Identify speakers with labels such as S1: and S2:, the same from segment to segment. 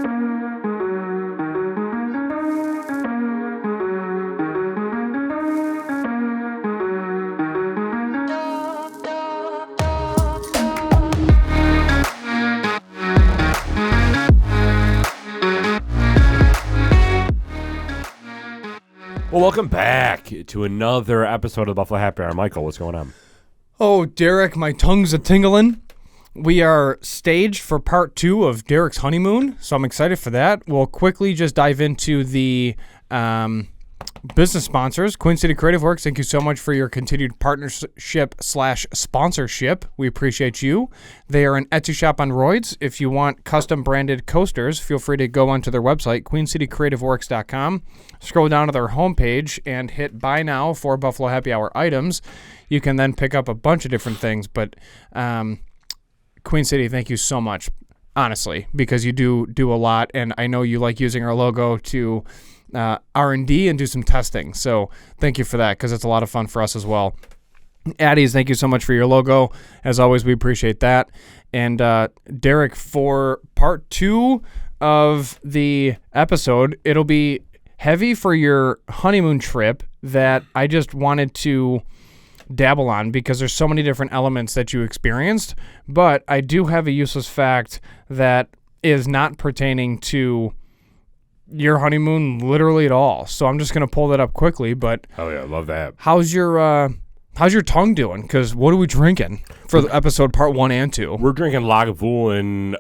S1: Well, welcome back to another episode of the Buffalo Happy Hour. Michael, what's going on?
S2: Oh, Derek, my tongue's a-tingling. We are staged for part 2 of Derek's honeymoon, so I'm excited for that. We'll quickly just dive into the business sponsors. Queen City Creative Works, thank you so much for your continued partnership/sponsorship. We appreciate you. They are an Etsy shop on roids. If you want custom-branded coasters, feel free to go onto their website, queencitycreativeworks.com. Scroll down to their homepage and hit Buy Now for Buffalo Happy Hour items. You can then pick up a bunch of different things, but Queen City, thank you so much, honestly, because you do a lot, and I know you like using our logo to R&D and do some testing. So thank you for that, because it's a lot of fun for us as well. Addie's, thank you so much for your logo. As always, we appreciate that. And Derek, for part 2 of the episode, it'll be heavy for your honeymoon trip that I just wanted to dabble on because there's so many different elements that you experienced. But I do have a useless fact that is not pertaining to your honeymoon literally at all. So I'm just going to pull that up quickly. But
S1: Oh, yeah, love that.
S2: how's your tongue doing? Because what are we drinking for the episode part 1 and 2?
S1: We're drinking Lagavulin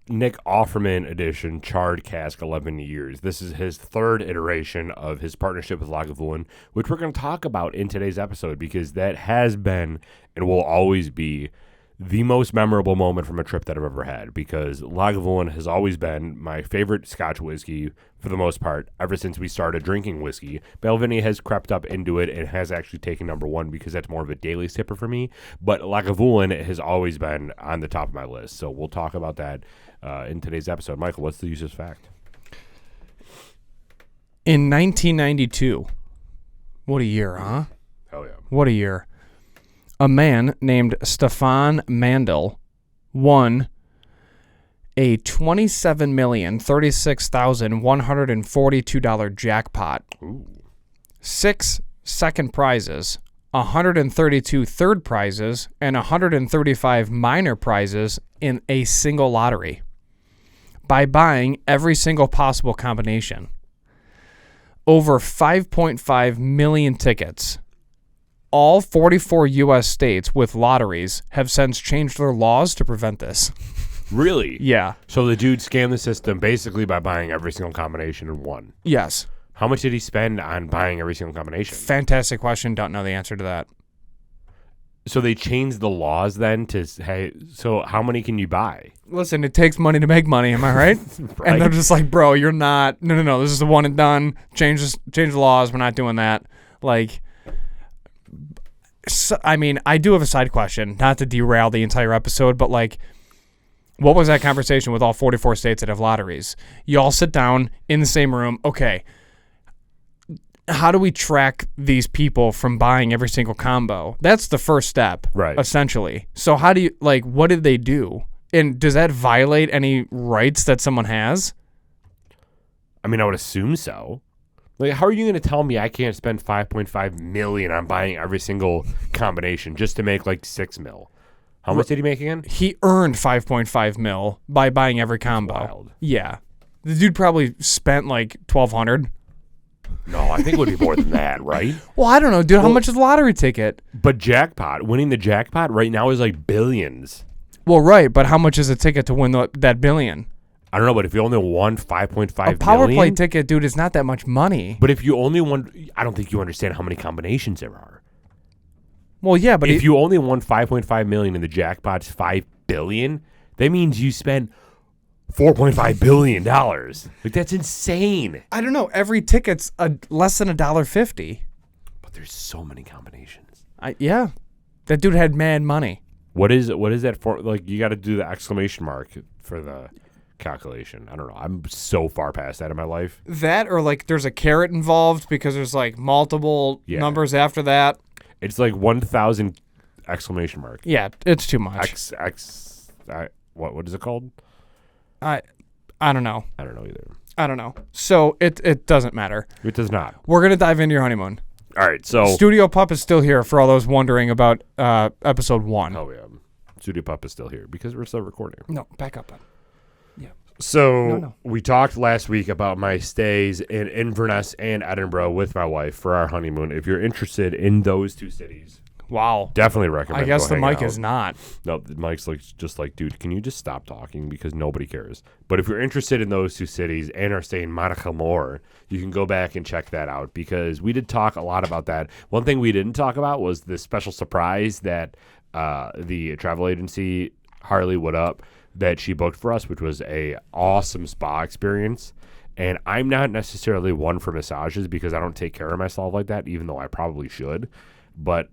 S1: Nick Offerman edition charred cask 11 years. This is his third iteration of his partnership with Lagavulin, which we're going to talk about in today's episode because that has been and will always be the most memorable moment from a trip that I've ever had, because Lagavulin has always been my favorite Scotch whiskey for the most part ever since we started drinking whiskey. Balvenie has crept up into it and has actually taken number 1 because that's more of a daily sipper for me, but Lagavulin has always been on the top of my list. So we'll talk about that in today's episode. Michael, what's the useless fact?
S2: In 1992, what a year, huh?
S1: Hell yeah.
S2: What a year. A man named Stefan Mandel won a $27,036,142 jackpot.
S1: Ooh.
S2: 6 second prizes, 132 third prizes, and 135 minor prizes in a single lottery by buying every single possible combination. Over 5.5 million tickets. All 44 U.S. states with lotteries have since changed their laws to prevent this.
S1: Really?
S2: Yeah.
S1: So the dude scammed the system basically by buying every single combination and won.
S2: Yes.
S1: How much did he spend on buying every single combination?
S2: Fantastic question. Don't know the answer to that.
S1: So they changed the laws then to, hey, so how many can you buy?
S2: Listen, it takes money to make money. Am I right?
S1: Right.
S2: And they're just like, bro, you're not. No. This is the one and done. Change the laws. We're not doing that. Like, so, I mean, I do have a side question, not to derail the entire episode, but like, what was that conversation with all 44 states that have lotteries? You all sit down in the same room. Okay, how do we track these people from buying every single combo? That's the first step,
S1: right?
S2: Essentially. So how do you, like, what did they do? And does that violate any rights that someone has?
S1: I mean, I would assume so. Like, how are you going to tell me I can't spend $5.5 million on buying every single combination just to make like $6 million? How much did he make again?
S2: He earned $5.5 million by buying every combo.
S1: That's wild.
S2: Yeah, the dude probably spent like $1,200.
S1: No, I think it would be more than that, right?
S2: Well, I don't know, dude. How much is the lottery ticket?
S1: But winning the jackpot right now is like billions.
S2: Well, right, but how much is a ticket to win that billion?
S1: I don't know, but if you only won 5.5 million,
S2: a power play ticket, dude, is not that much money.
S1: But if you only won, I don't think you understand how many combinations there are.
S2: Well, yeah, but
S1: if you only won 5.5 million and the jackpot's $5 billion, that means you spent $4.5 billion. Like, that's insane.
S2: I don't know. Every ticket's less than $1.50.
S1: But there's so many combinations.
S2: Yeah, that dude had mad money.
S1: What is that for? Like, you got to do the exclamation mark for the calculation. I don't know. I'm so far past that in my life.
S2: That, or like there's a caret involved because there's like multiple numbers after that.
S1: It's like 1,000 exclamation mark.
S2: Yeah, it's too much.
S1: What is it called?
S2: I I don't know.
S1: I don't know either.
S2: I don't know. So it doesn't matter.
S1: It does not.
S2: We're going to dive into your honeymoon.
S1: All right, so...
S2: Studio Pup is still here for all those wondering about episode 1.
S1: Oh, yeah. Studio Pup is still here because we're still recording.
S2: No, back up. Yeah.
S1: So we talked last week about my stays in Inverness and Edinburgh with my wife for our honeymoon. If you're interested in those 2 cities,
S2: wow,
S1: definitely recommend.
S2: I guess the mic
S1: out.
S2: is not.
S1: No, the mic's just like, dude, can you just stop talking because nobody cares. But if you're interested in those 2 cities and are staying in Monaghamore, you can go back and check that out because we did talk a lot about that. One thing we didn't talk about was the special surprise that the travel agency Harley Wood Up that she booked for us, which was a awesome spa experience. And I'm not necessarily one for massages because I don't take care of myself like that, even though I probably should. But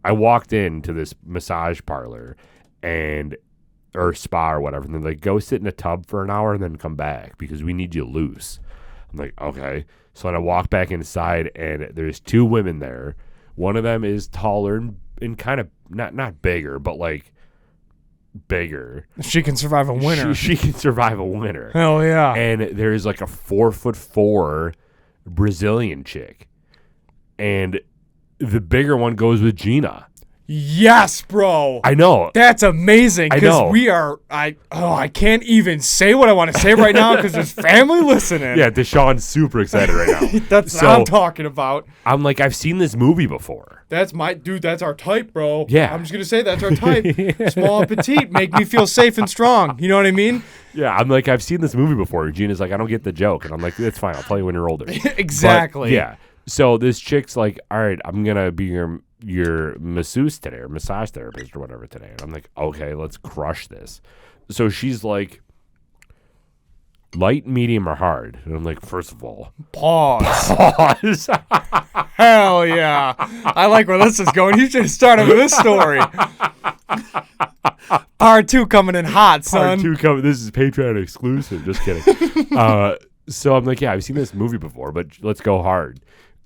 S1: I walked into this massage parlor or spa or whatever, and they're like, go sit in a tub for an hour and then come back because we need you loose. I'm like, okay. So then I walk back inside, and there's 2 women there. One of them is taller and kind of not bigger, but like bigger.
S2: She can survive a winter.
S1: She can survive a winter.
S2: Hell yeah.
S1: And there's like a 4'4" Brazilian chick. And the bigger one goes with Gina.
S2: Yes, bro.
S1: I know.
S2: That's amazing.
S1: I know.
S2: Because we are, I can't even say what I want to say right now because there's family listening.
S1: Yeah, Deshaun's super excited right now.
S2: That's what I'm talking about.
S1: I'm like, I've seen this movie before.
S2: That's that's our type, bro.
S1: Yeah.
S2: I'm just going to say that's our type. Small and petite, make me feel safe and strong. You know what I mean?
S1: Yeah, I'm like, I've seen this movie before. Gina's like, I don't get the joke. And I'm like, it's fine. I'll tell you when you're older.
S2: Exactly.
S1: But, yeah. So this chick's like, all right, I'm going to be your masseuse today or massage therapist or whatever today. And I'm like, okay, let's crush this. So she's like, light, medium, or hard? And I'm like, first of all,
S2: Pause. Hell yeah. I like where this is going. You should have started with this story. Part 2 coming in hot, son.
S1: Part 2 coming. This is Patreon exclusive. Just kidding. So I'm like, yeah, I've seen this movie before, but let's go hard.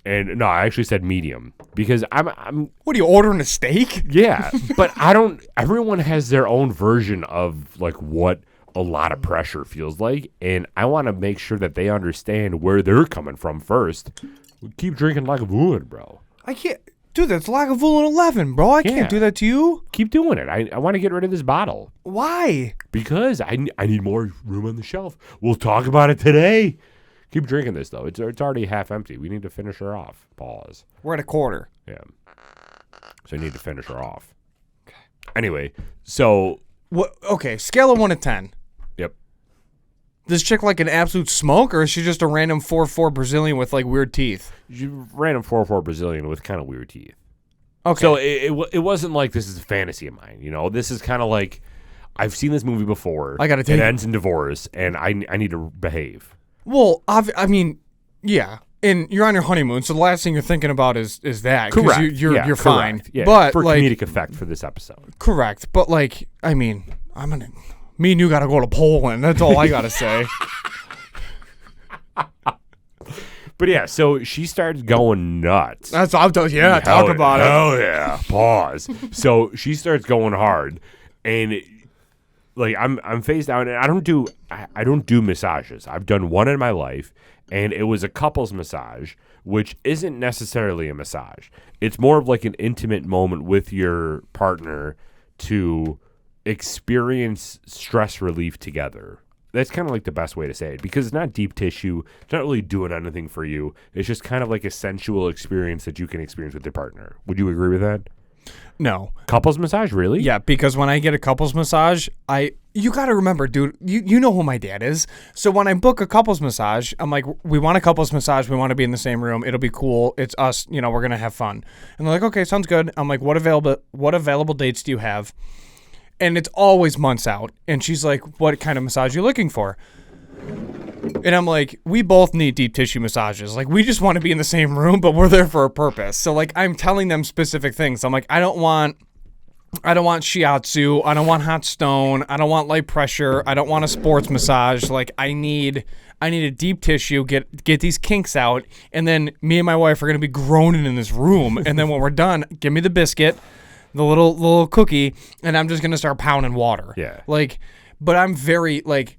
S1: And no, I actually said medium because I'm.
S2: What are you ordering, a steak?
S1: Yeah, but I don't. Everyone has their own version of like what a lot of pressure feels like, and I want to make sure that they understand where they're coming from first. Keep drinking Lagavulin, bro.
S2: I can't, dude. That's Lagavulin 11, bro. I can't do that to you.
S1: Keep doing it. I want to get rid of this bottle.
S2: Why?
S1: Because I need more room on the shelf. We'll talk about it today. Keep drinking this, though. It's already half empty. We need to finish her off. Pause.
S2: We're at a quarter.
S1: Yeah. So you need to finish her off. Okay. Anyway, so...
S2: What? Okay, scale of 1 to 10.
S1: Yep.
S2: This chick like an absolute smoke, or is she just a random 4'4" Brazilian with like weird teeth?
S1: Random 4'4" Brazilian with kind of weird teeth.
S2: Okay.
S1: So it wasn't like this is a fantasy of mine, you know? This is kind of like, I've seen this movie before.
S2: I gotta take
S1: it. Ends in divorce, and I need to behave.
S2: Well, I mean, yeah, and you're on your honeymoon, so the last thing you're thinking about is that.
S1: Correct.
S2: You're fine.
S1: Yeah,
S2: but
S1: for
S2: like,
S1: comedic effect for this episode.
S2: Correct. But like, I mean, me and you got to go to Poland. That's all I got to say.
S1: But yeah, so she starts going nuts.
S2: That's what I'm talking. Yeah, talk about it.
S1: Hell yeah. Pause. So she starts going hard, and like I'm phased out, and I don't do massages. I've done one in my life, and it was a couples massage, which isn't necessarily a massage. It's more of like an intimate moment with your partner to experience stress relief together. That's kind of like the best way to say it, because it's not deep tissue. It's not really doing anything for you. It's just kind of like a sensual experience that you can experience with your partner. Would you agree with that?
S2: No.
S1: Couples massage, really?
S2: Yeah, because when I get a couples massage, you got to remember, dude, you know who my dad is. So when I book a couples massage, I'm like, we want a couples massage. We want to be in the same room. It'll be cool. It's us. You know, we're going to have fun. And they're like, okay, sounds good. I'm like, what available dates do you have? And it's always months out. And she's like, what kind of massage are you looking for? And I'm like, we both need deep tissue massages. Like, we just want to be in the same room, but we're there for a purpose. So, like, I'm telling them specific things. I'm like, I don't want shiatsu. I don't want hot stone. I don't want light pressure. I don't want a sports massage. Like, I need a deep tissue, get these kinks out, and then me and my wife are going to be groaning in this room. And then when we're done, give me the biscuit, the little cookie, and I'm just going to start pounding water.
S1: Yeah.
S2: Like, but I'm very, like,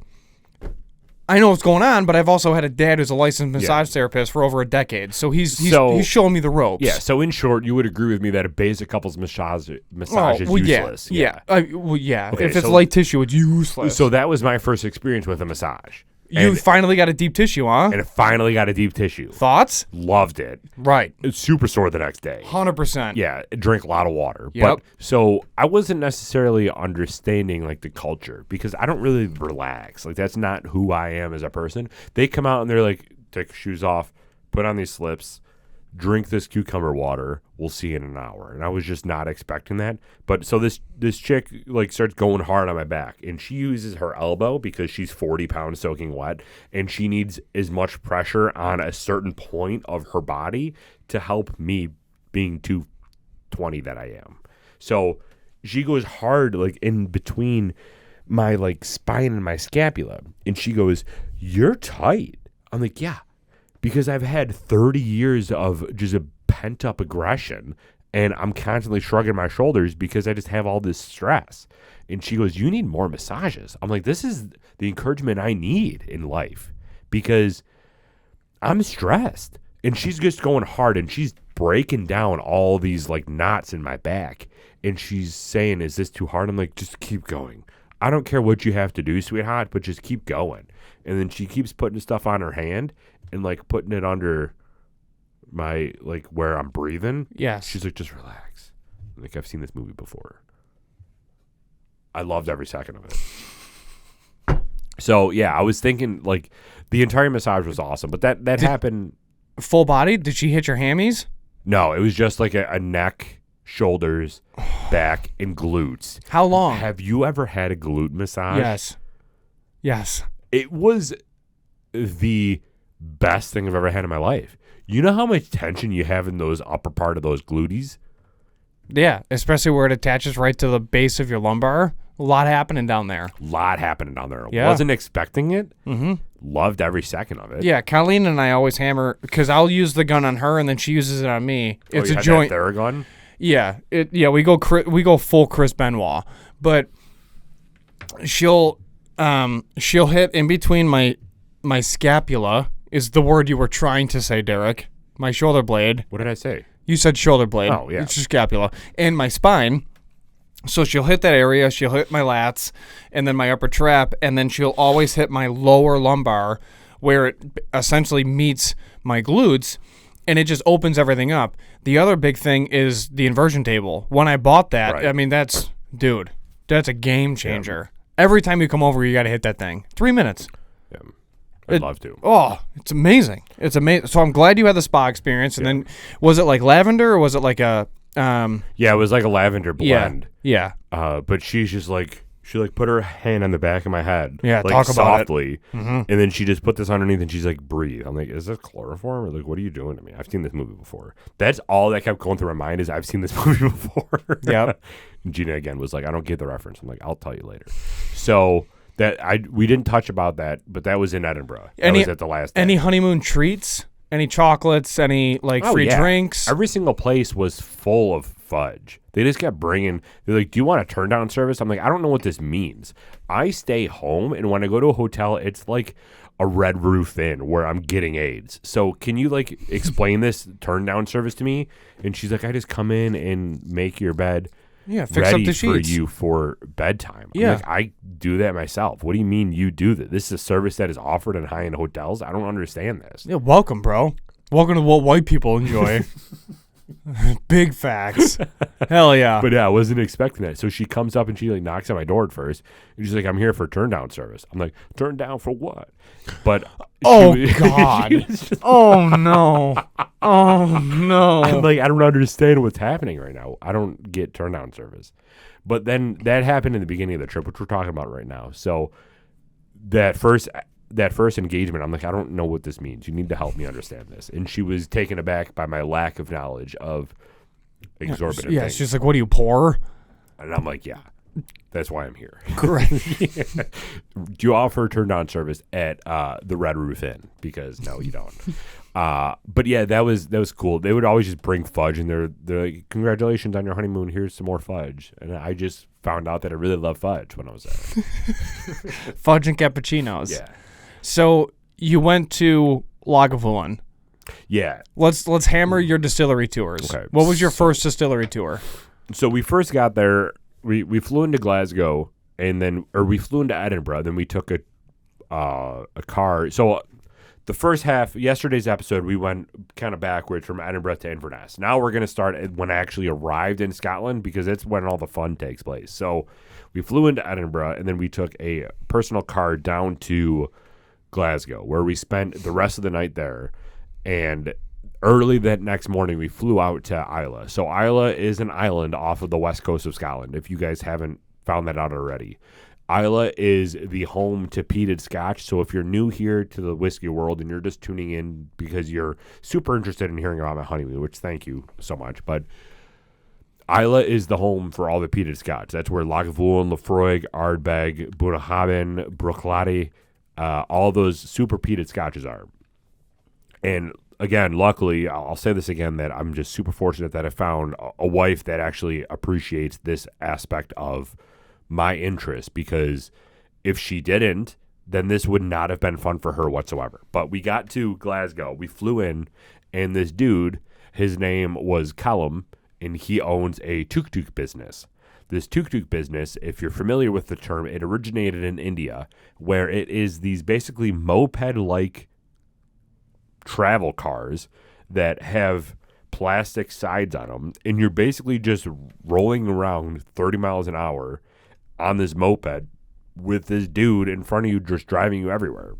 S2: I know what's going on, but I've also had a dad who's a licensed massage therapist for over a decade, so he's showing me the ropes.
S1: Yeah. So in short, you would agree with me that a basic couples massage is useless.
S2: Yeah.
S1: Okay,
S2: if it's light tissue, it's useless.
S1: So that was my first experience with a massage.
S2: You finally got a deep tissue, huh?
S1: And it finally got a deep tissue.
S2: Thoughts?
S1: Loved it.
S2: Right.
S1: It's super sore the next day.
S2: 100%.
S1: Yeah, drink a lot of water.
S2: Yep.
S1: But so I wasn't necessarily understanding like the culture because I don't really relax. Like that's not who I am as a person. They come out and they're like, take your shoes off, put on these slips, drink this cucumber water. We'll see you in an hour. And I was just not expecting that. But so this chick like starts going hard on my back, and she uses her elbow because she's 40 pounds soaking wet, and she needs as much pressure on a certain point of her body to help me being 220 that I am. So she goes hard like in between my like spine and my scapula, and she goes, "You're tight." I'm like, "Yeah." Because I've had 30 years of just a pent-up aggression, and I'm constantly shrugging my shoulders because I just have all this stress. And she goes, "You need more massages." I'm like, this is the encouragement I need in life because I'm stressed. And she's just going hard, and she's breaking down all these, like, knots in my back. And she's saying, "Is this too hard?" I'm like, "Just keep going. I don't care what you have to do, sweetheart, but just keep going." And then she keeps putting stuff on her hand and like putting it under my like where I'm breathing.
S2: Yes.
S1: She's like, "Just relax." I'm like, I've seen this movie before. I loved every second of it. So yeah, I was thinking like the entire massage was awesome, but that happened.
S2: Full body? Did she hit your hammies?
S1: No, it was just like a neck, shoulders, back, and glutes.
S2: How long?
S1: Have you ever had a glute massage?
S2: Yes.
S1: It was the best thing I've ever had in my life. You know how much tension you have in those upper part of those glutees?
S2: Yeah, especially where it attaches right to the base of your lumbar. A lot happening down there.
S1: Yeah. Wasn't expecting it. Mm-hmm. Loved every second of it.
S2: Yeah, Colleen and I always hammer because I'll use the gun on her and then she uses it on me. It's a joint.
S1: That Theragun?
S2: Yeah, we go full Chris Benoit, but she'll hit in between my scapula. Is the word you were trying to say, Derek. My shoulder blade.
S1: What did I say?
S2: You said shoulder blade.
S1: Oh, yeah.
S2: It's your scapula. And my spine. So she'll hit that area. She'll hit my lats and then my upper trap. And then she'll always hit my lower lumbar where it essentially meets my glutes. And it just opens everything up. The other big thing is the inversion table. When I bought that,
S1: right.
S2: I mean, that's a game changer. Yeah. Every time you come over, you got to hit that thing. 3 minutes.
S1: Yeah. I'd love to.
S2: Oh, it's amazing. It's amazing. So I'm glad you had the spa experience. And then, was it like lavender or was it like a...
S1: Yeah, it was like a lavender blend.
S2: Yeah.
S1: But she's just like... She like put her hand on the back of my head.
S2: Yeah,
S1: like,
S2: talk about
S1: softly.
S2: It. Mm-hmm.
S1: And then she just put this underneath and she's like, "Breathe." I'm like, "Is this chloroform?" Or like, "What are you doing to me? I've seen this movie before." That's all that kept going through my mind is I've seen this movie before.
S2: Yep.
S1: And Gina again was like, "I don't get the reference." I'm like, "I'll tell you later." So we didn't touch about that, but that was in Edinburgh. That was at the last day.
S2: Any honeymoon treats? Any chocolates? Any free drinks?
S1: Every single place was full of fudge. They just kept bringing. They're like, "Do you want a turn down service?" I'm like, "I don't know what this means." I stay home, and when I go to a hotel, it's like a Red Roof Inn where I'm getting AIDS. So can you like explain this turn down service to me? And she's like, "I just come in and make your bed."
S2: Yeah, fix
S1: ready
S2: up the sheets
S1: for you for bedtime.
S2: Yeah.
S1: I'm like, I do that myself. What do you mean you do that? This is a service that is offered in high-end hotels. I don't understand this.
S2: Yeah, welcome, bro. Welcome to what white people enjoy. Big facts. Hell yeah.
S1: But yeah, I wasn't expecting that. So she comes up and she like knocks on my door at first. And she's like, "I'm here for turn down service." I'm like, "Turn down for what?" But
S2: God. Oh no. Oh no.
S1: I'm like, I don't understand what's happening right now. I don't get turn down service. But then that happened in the beginning of the trip, which we're talking about right now. So that first engagement, I'm like, I don't know what this means. You need to help me understand this. And she was taken aback by my lack of knowledge of exorbitant things.
S2: She's like, "What are you, poor?"
S1: And I'm like, "Yeah, that's why I'm here."
S2: Correct.
S1: Do you offer turn down service at the Red Roof Inn? Because no, you don't. But yeah, that was cool. They would always just bring fudge, and they're like, "Congratulations on your honeymoon. Here's some more fudge." And I just found out that I really love fudge when I was there.
S2: Fudge and cappuccinos.
S1: Yeah.
S2: So you went to Lagavulin.
S1: Yeah.
S2: Let's hammer your distillery tours.
S1: Okay.
S2: What was your first distillery tour?
S1: So we first got there. We flew into Glasgow, we flew into Edinburgh. Then we took a car. So the first half, yesterday's episode, we went kind of backwards from Edinburgh to Inverness. Now we're going to start when I actually arrived in Scotland, because it's when all the fun takes place. So we flew into Edinburgh, and then we took a personal car down to Glasgow, where we spent the rest of the night there. And early that next morning, we flew out to Islay. So Islay is an island off of the west coast of Scotland, if you guys haven't found that out already. Islay is the home to peated Scotch. So if you're new here to the whiskey world and you're just tuning in because you're super interested in hearing about my honeymoon, which thank you so much, but Islay is the home for all the peated Scotch. That's where Lagavulin, Lafroig, Ardbeg, Bunnahabhain, Bruichladdich, all those super peated Scotches are. And again, luckily, I'll say this again, that I'm just super fortunate that I found a wife that actually appreciates this aspect of my interest, because if she didn't, then this would not have been fun for her whatsoever. But we got to Glasgow, we flew in, and this dude, his name was Callum, and he owns a tuk-tuk business. This tuk-tuk business, if you're familiar with the term, it originated in India, where it is these basically moped-like travel cars that have plastic sides on them, and you're basically just rolling around 30 miles an hour on this moped with this dude in front of you just driving you everywhere.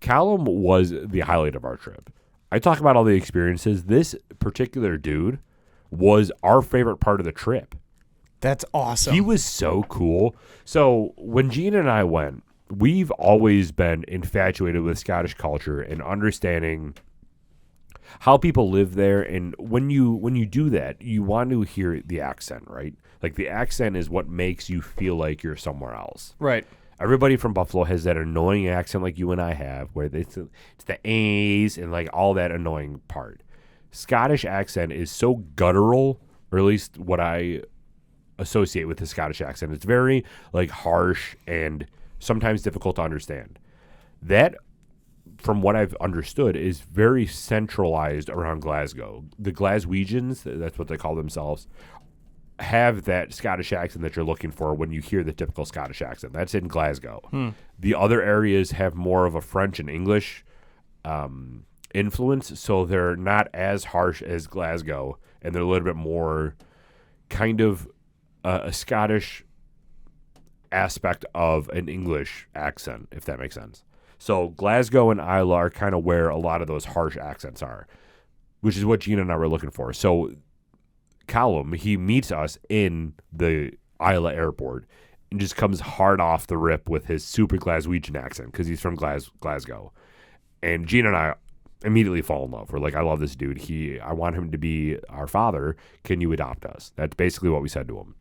S1: Callum was the highlight of our trip. I talk about all the experiences. This particular dude was our favorite part of the trip.
S2: That's awesome.
S1: He was so cool. So when Gina and I went, we've always been infatuated with Scottish culture and understanding how people live there. And when you do that, you want to hear the accent, right? Like, the accent is what makes you feel like you're somewhere else.
S2: Right.
S1: Everybody from Buffalo has that annoying accent like you and I have, where it's the A's and like all that annoying part. Scottish accent is so guttural, or at least what I associate with the Scottish accent. It's very like harsh and sometimes difficult to understand. That, from what I've understood, is very centralized around Glasgow. The Glaswegians, that's what they call themselves, have that Scottish accent that you're looking for when you hear the typical Scottish accent. That's in Glasgow. The other areas have more of a French and English influence, so they're not as harsh as Glasgow, and they're a little bit more kind of a Scottish aspect of an English accent, if that makes sense. So Glasgow and Islay are kind of where a lot of those harsh accents are, which is what Gina and I were looking for. So Callum, he meets us in the Islay airport and just comes hard off the rip with his super Glaswegian accent, because he's from Glasgow. And Gina and I immediately fall in love. We're like, I love this dude. I want him to be our father. Can you adopt us? That's basically what we said to him.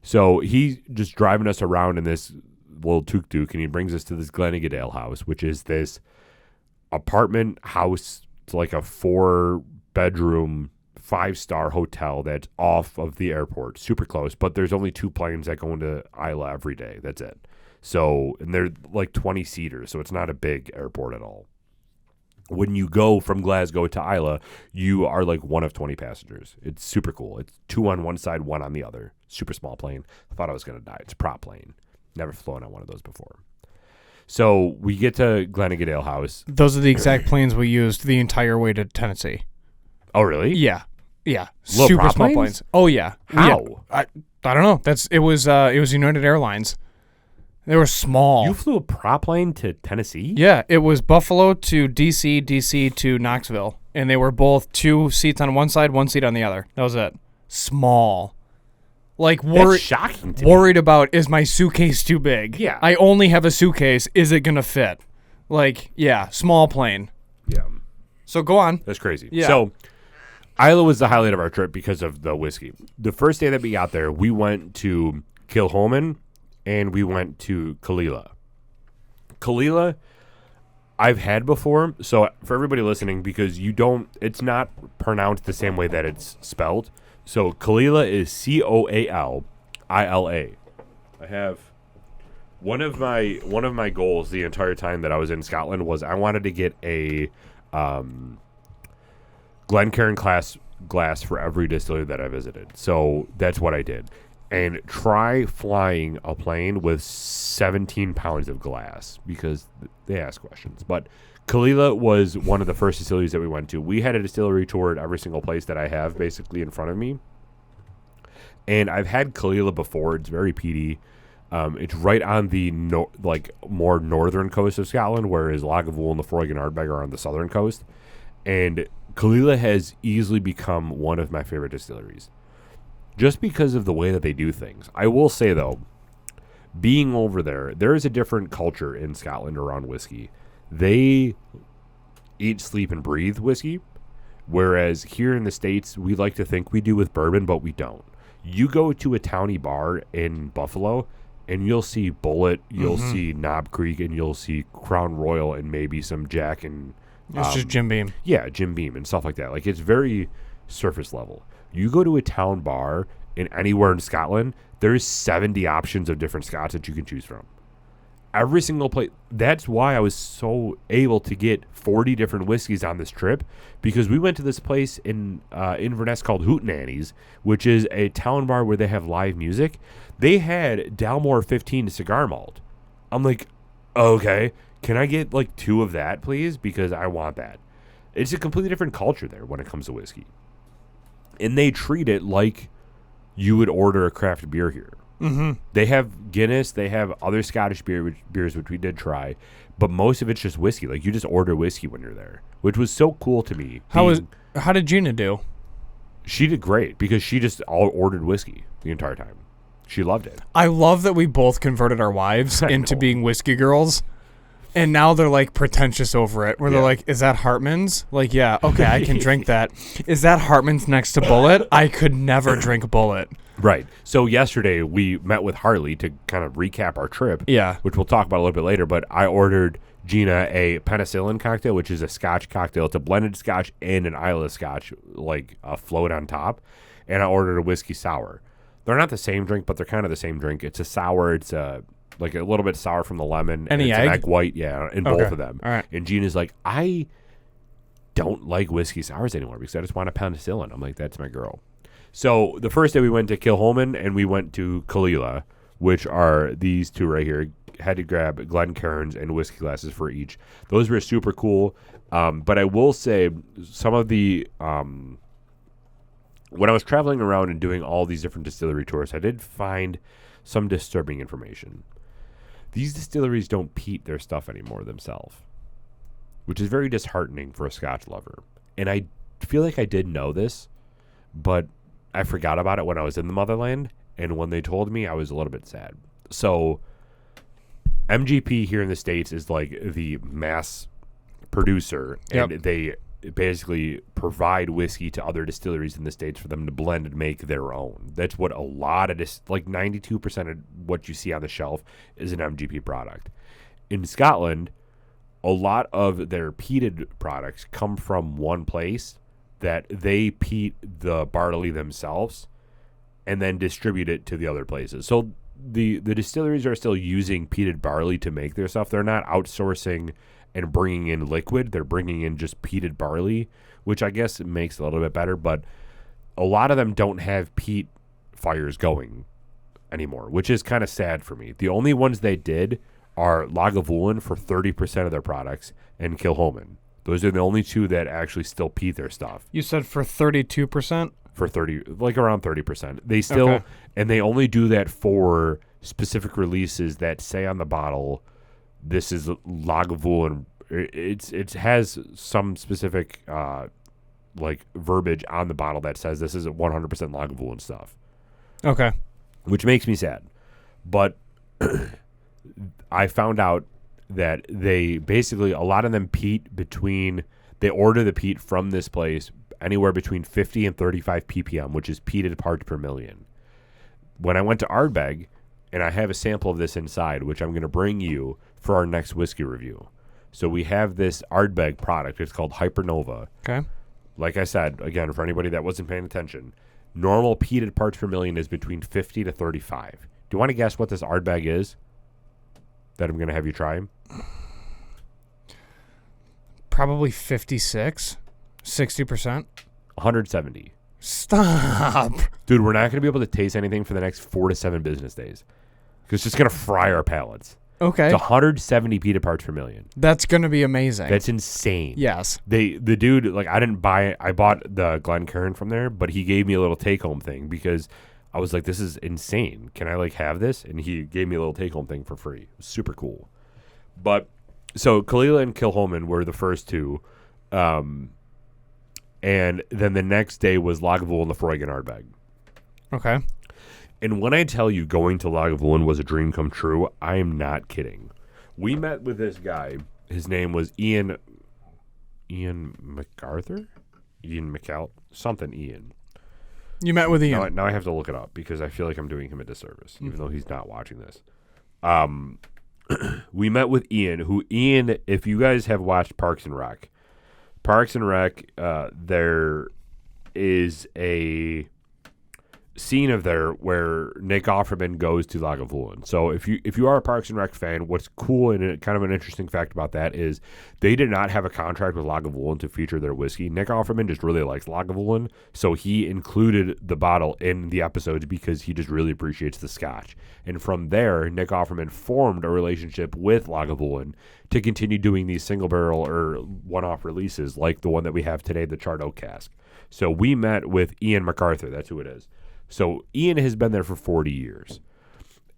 S1: So he's just driving us around in this little tuk-tuk, and he brings us to this Gleneagles Ale house, which is this apartment house. It's like a 4-bedroom, 5-star hotel that's off of the airport, super close, but there's only 2 planes that go into Islay every day. That's it. So, and they're like 20 seaters, so it's not a big airport at all. When you go from Glasgow to Islay, you are like one of 20 passengers. It's super cool. It's 2 on one side, 1 on the other. Super small plane. I thought I was going to die. It's a prop plane. Never flown on one of those before. So we get to Gleneagles Ale House.
S2: Those are the exact planes we used the entire way to Tennessee.
S1: Oh, really?
S2: Yeah. Yeah.
S1: Little
S2: Super
S1: prop
S2: small
S1: planes?
S2: planes. Oh, yeah.
S1: How?
S2: Yeah. I don't know. It was United Airlines. They were small.
S1: You flew a prop plane to Tennessee?
S2: Yeah, it was Buffalo to D.C., D.C. to Knoxville. And they were both 2 seats on one side, 1 seat on the other. That was it. Small. Like,
S1: That's shocking to me.
S2: worried about, is my suitcase too big?
S1: Yeah.
S2: I only have a suitcase. Is it going to fit? Like, yeah, small plane.
S1: Yeah.
S2: So go on.
S1: That's crazy.
S2: Yeah.
S1: So Islay was the highlight of our trip because of the whiskey. The first day that we got there, we went to Kilholman and we went to Kalila. Kalila, I've had before. So for everybody listening, because it's not pronounced the same way that it's spelled. So Kalila is Coalila. I have one of my goals the entire time that I was in Scotland was I wanted to get a Glencairn class glass for every distillery that I visited. So that's what I did. And try flying a plane with 17 pounds of glass because they ask questions. But Kalila was one of the first distilleries that we went to. We had a distillery tour at every single place that I have basically in front of me. And I've had Kalila before. It's very peaty. It's right on the more northern coast of Scotland, whereas Lagavulin, Laphroaig, and Ardbeg are on the southern coast. And Kalila has easily become one of my favorite distilleries, just because of the way that they do things. I will say, though, being over there is a different culture in Scotland around whiskey. They eat, sleep, and breathe whiskey, whereas here in the States, we like to think we do with bourbon, but we don't. You go to a towny bar in Buffalo, and you'll see Bullet, you'll see Knob Creek, and you'll see Crown Royal, and maybe some Jack and...
S2: It's just Jim Beam.
S1: Yeah, Jim Beam and stuff like that. Like, it's very surface level. You go to a town bar in anywhere in Scotland, there's 70 options of different Scots that you can choose from. Every single place. That's why I was so able to get 40 different whiskeys on this trip, because we went to this place in Inverness called Hootenanny's, which is a town bar where they have live music. They had Dalmore 15 cigar malt. I'm like, okay, can I get like 2 of that, please? Because I want that. It's a completely different culture there when it comes to whiskey. And they treat it like you would order a craft beer here. Mm-hmm. They have Guinness. They have other Scottish beers, which we did try. But most of it's just whiskey. Like, you just order whiskey when you're there, which was so cool to me.
S2: How did Gina do?
S1: She did great because she just all ordered whiskey the entire time. She loved it.
S2: I love that we both converted our wives into being whiskey girls. And now they're, like, pretentious over it, where they're like, is that Hartman's? Like, yeah, okay, I can drink that. Is that Hartman's next to Bullet? I could never drink Bullet.
S1: Right. So yesterday we met with Harley to kind of recap our trip, which we'll talk about a little bit later, but I ordered Gina a penicillin cocktail, which is a Scotch cocktail. It's a blended Scotch and an Islay Scotch, like a float on top, and I ordered a whiskey sour. They're not the same drink, but they're kind of the same drink. It's a sour, it's like a little bit sour from the lemon.
S2: Any
S1: it's
S2: egg?
S1: An egg white, in both of them.
S2: All right.
S1: And Gina's like, I don't like whiskey sours anymore because I just want a penicillin. I'm like, that's my girl. So the first day we went to Kilholman and we went to Kalila, which are these two right here. Had to grab Glencairns and whiskey glasses for each. Those were super cool. But I will say some of the... when I was traveling around and doing all these different distillery tours, I did find some disturbing information. These distilleries don't peat their stuff anymore themselves, which is very disheartening for a Scotch lover. And I feel like I did know this, but I forgot about it when I was in the motherland. And when they told me, I was a little bit sad. So MGP here in the States is like the mass producer, and they basically provide whiskey to other distilleries in the States for them to blend and make their own. That's what a lot of like 92% of what you see on the shelf is an MGP product. In Scotland, a lot of their peated products come from one place that they peat the barley themselves and then distribute it to the other places. So the distilleries are still using peated barley to make their stuff. They're not outsourcing and bringing in liquid. They're bringing in just peated barley, which I guess makes it a little bit better, but a lot of them don't have peat fires going anymore, which is kind of sad for me. The only ones they did are Lagavulin for 30% of their products and Kilholman. Those are the only two that actually still peat their stuff.
S2: You said for 32%?
S1: For 30, like around 30%. They still, and they only do that for specific releases that say on the bottle, this is Lagavulin. It has some specific like verbiage on the bottle that says this is 100% Lagavulin stuff.
S2: Okay.
S1: Which makes me sad. But I found out that they basically, a lot of them peat between, they order the peat from this place anywhere between 50 and 35 ppm, which is peated parts per million. When I went to Ardbeg, and I have a sample of this inside, which I'm going to bring you for our next whiskey review. So we have this Ardbeg product. It's called Hypernova.
S2: Okay.
S1: Like I said, again, for anybody that wasn't paying attention, normal peated parts per million is between 50 to 35. Do you want to guess what this Ardbeg is? that I'm going to have you try?
S2: Probably 56, 60%.
S1: 170.
S2: Stop.
S1: Dude, we're not going to be able to taste anything for the next 4 to 7 business days. Because it's just going to fry our palates.
S2: Okay.
S1: It's 170 peta parts per million.
S2: That's going to be amazing.
S1: That's insane.
S2: Yes.
S1: The dude, like, I didn't buy it. I bought the Glencairn from there, but he gave me a little take-home thing because I was like, this is insane. Can I, like, have this? And he gave me a little take-home thing for free. It was super cool. But, so, Kalila and Kilhoman were the first two. And then the next day was Lagavulin and Lafroig and Ardbeg.
S2: Okay.
S1: And when I tell you going to Lagavulin was a dream come true, I am not kidding. We met with this guy. His name was Ian MacArthur? Ian McAll? Something Ian.
S2: You met with Ian.
S1: Now I have to look it up because I feel like I'm doing him a disservice, even though he's not watching this. We met with Ian, if you guys have watched Parks and Rec, there is a scene of there where Nick Offerman goes to Lagavulin. So if you are a Parks and Rec fan, what's cool and kind of an interesting fact about that is they did not have a contract with Lagavulin to feature their whiskey. Nick Offerman just really likes Lagavulin, so he included the bottle in the episodes because he just really appreciates the Scotch. And from there, Nick Offerman formed a relationship with Lagavulin to continue doing these single barrel or one-off releases like the one that we have today, the Charred Oak Cask. So we met with Ian MacArthur. That's who it is. So Ian has been there for 40 years.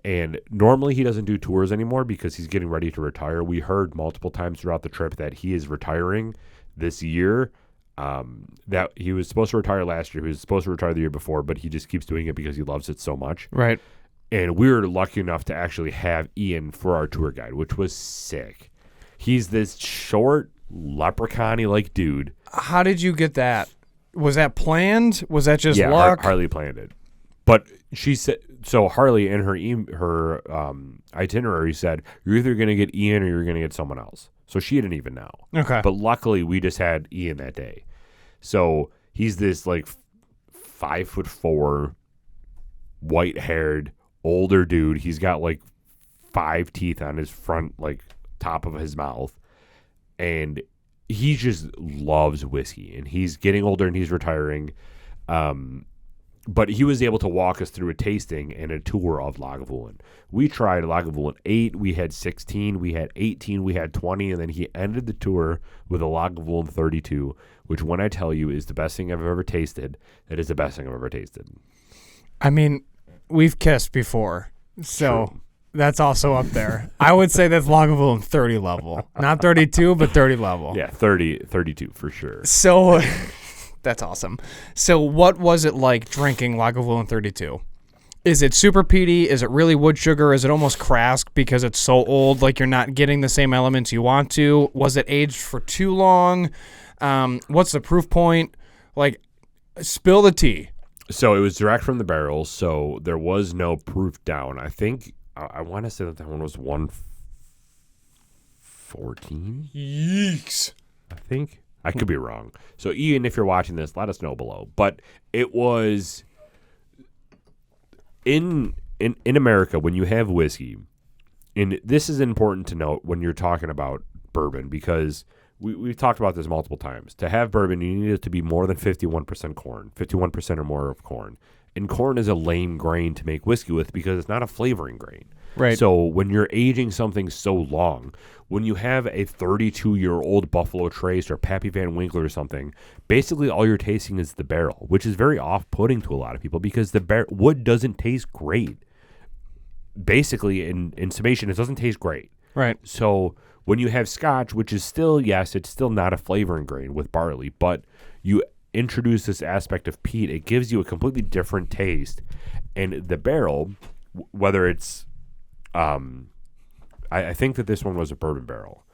S1: And normally he doesn't do tours anymore because he's getting ready to retire. We heard multiple times throughout the trip that he is retiring this year. That he was supposed to retire last year. He was supposed to retire the year before, but he just keeps doing it because he loves it so much.
S2: Right.
S1: And we were lucky enough to actually have Ian for our tour guide, which was sick. He's this short, leprechaun-y like dude.
S2: How did you get that? Was that planned? Was that just luck?
S1: Harley planned it. But she said, so Harley in her itinerary said, you're either going to get Ian or you're going to get someone else. So she didn't even know.
S2: Okay.
S1: But luckily we just had Ian that day. So he's this like 5'4", white-haired, older dude. He's got like 5 teeth on his front, like top of his mouth. And he just loves whiskey. And he's getting older and he's retiring. But he was able to walk us through a tasting and a tour of Lagavulin. We tried Lagavulin 8, we had 16, we had 18, we had 20, and then he ended the tour with a Lagavulin 32, which when I tell you is the best thing I've ever tasted, it is the best thing I've ever tasted.
S2: I mean, we've kissed before, so
S1: True.
S2: That's also up there. I would say that's Lagavulin 30 level. Not 32, but 30 level.
S1: Yeah, 32 for sure.
S2: So... That's awesome. So what was it like drinking Lagavulin 32? Is it super peaty? Is it really wood sugar? Is it almost crask because it's so old, like you're not getting the same elements you want to? Was it aged for too long? What's the proof point? Like, spill the tea.
S1: So it was direct from the barrels, so there was no proof down. I think, I want to say that one was 114?
S2: Yeeks.
S1: I think. I could be wrong. So, Ian, if you're watching this, let us know below. But it was in America, when you have whiskey, and this is important to note when you're talking about bourbon, because we've talked about this multiple times. To have bourbon, you need it to be more than 51% corn, 51% or more of corn. And corn is a lame grain to make whiskey with because it's not a flavoring grain.
S2: Right.
S1: So when you're aging something so long, when you have a 32-year-old Buffalo Trace or Pappy Van Winkle or something, basically all you're tasting is the barrel, which is very off-putting to a lot of people because the wood doesn't taste great. Basically, in summation, it doesn't taste great.
S2: Right.
S1: So when you have Scotch, which is still, yes, it's still not a flavoring grain with barley, but you introduce this aspect of peat, it gives you a completely different taste. And the barrel, whether it's... I think that this one was a bourbon barrel.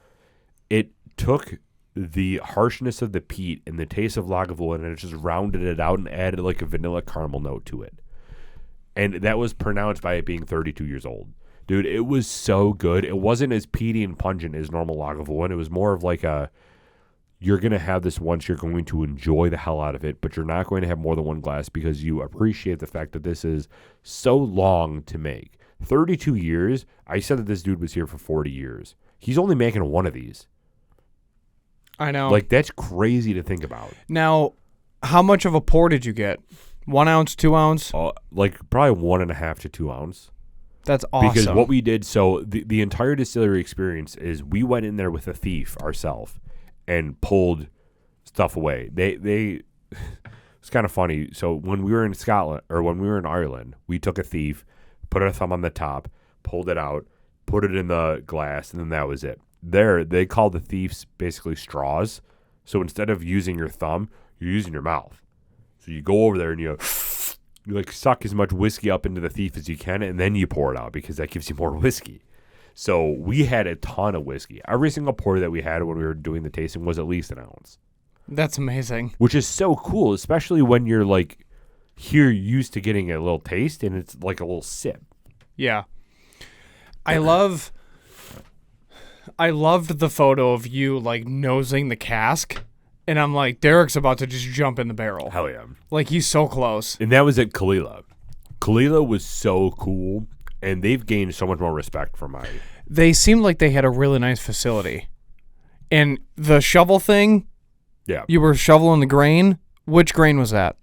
S1: It took the harshness of the peat and the taste of Lagavulin and it just rounded it out and added like a vanilla caramel note to it. And that was pronounced by it being 32 years old. Dude, it was so good. It wasn't as peaty and pungent as normal Lagavulin. It was more of like you're going to have this once, you're going to enjoy the hell out of it, but you're not going to have more than one glass because you appreciate the fact that this is so long to make. 32 years. I said that this dude was here for 40 years. He's only making one of these.
S2: I know.
S1: Like, that's crazy to think about.
S2: Now, how much of a pour did you get? 1 ounce, 2 ounce?
S1: Like, probably 1.5 to 2 ounce.
S2: That's awesome.
S1: Because what we did, so the entire distillery experience is we went in there with a thief ourselves and pulled stuff away. They it's kind of funny. So when we were in Scotland, or when we were in Ireland, we took a thief, put our thumb on the top, pulled it out, put it in the glass, and then that was it. There, they call the thieves basically straws. So instead of using your thumb, you're using your mouth. So you go over there and you like suck as much whiskey up into the thief as you can, and then you pour it out because that gives you more whiskey. So we had a ton of whiskey. Every single pour that we had when we were doing the tasting was at least an ounce.
S2: That's amazing.
S1: Which is so cool, especially when you're like here used to getting a little taste and it's like a little sip.
S2: Yeah. I loved the photo of you like nosing the cask. And I'm like, Derek's about to just jump in the barrel.
S1: Hell yeah.
S2: Like, he's so close.
S1: And that was at Kalila. Kalila was so cool, and they've gained so much more respect from my...
S2: They seemed like they had a really nice facility. And the shovel thing,
S1: yeah,
S2: you were shoveling the grain. Which grain was that?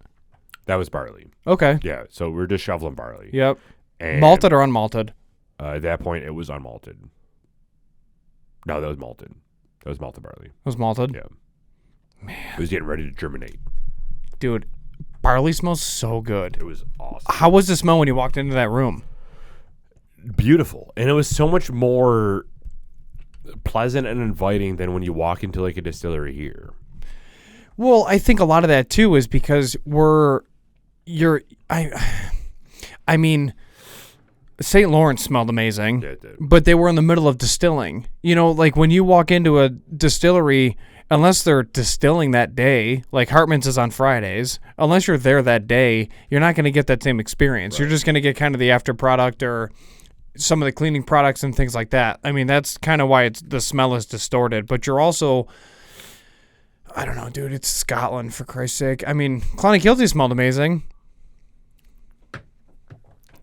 S1: That was barley.
S2: Okay.
S1: Yeah, so we're just shoveling barley.
S2: Yep.
S1: And
S2: malted or unmalted?
S1: At that point, it was unmalted. No, that was malted. That was malted barley.
S2: It was malted?
S1: Yeah.
S2: Man.
S1: It was getting ready to germinate.
S2: Dude, barley smells so good.
S1: It was awesome.
S2: How was the smell when you walked into that room?
S1: Beautiful. And it was so much more pleasant and inviting than when you walk into like a distillery here.
S2: Well, I think a lot of that too is because I mean, St. Lawrence smelled amazing,
S1: Yeah, it did.
S2: but they were in the middle of distilling. You know, like when you walk into a distillery, unless they're distilling that day, like Hartman's is on Fridays, unless you're there that day, you're not going to get that same experience. Right. You're just going to get kind of the after product or some of the cleaning products and things like that. I mean, that's kind of why the smell is distorted, but you're also, I don't know, dude, it's Scotland, for Christ's sake. I mean, Clonakilty smelled amazing.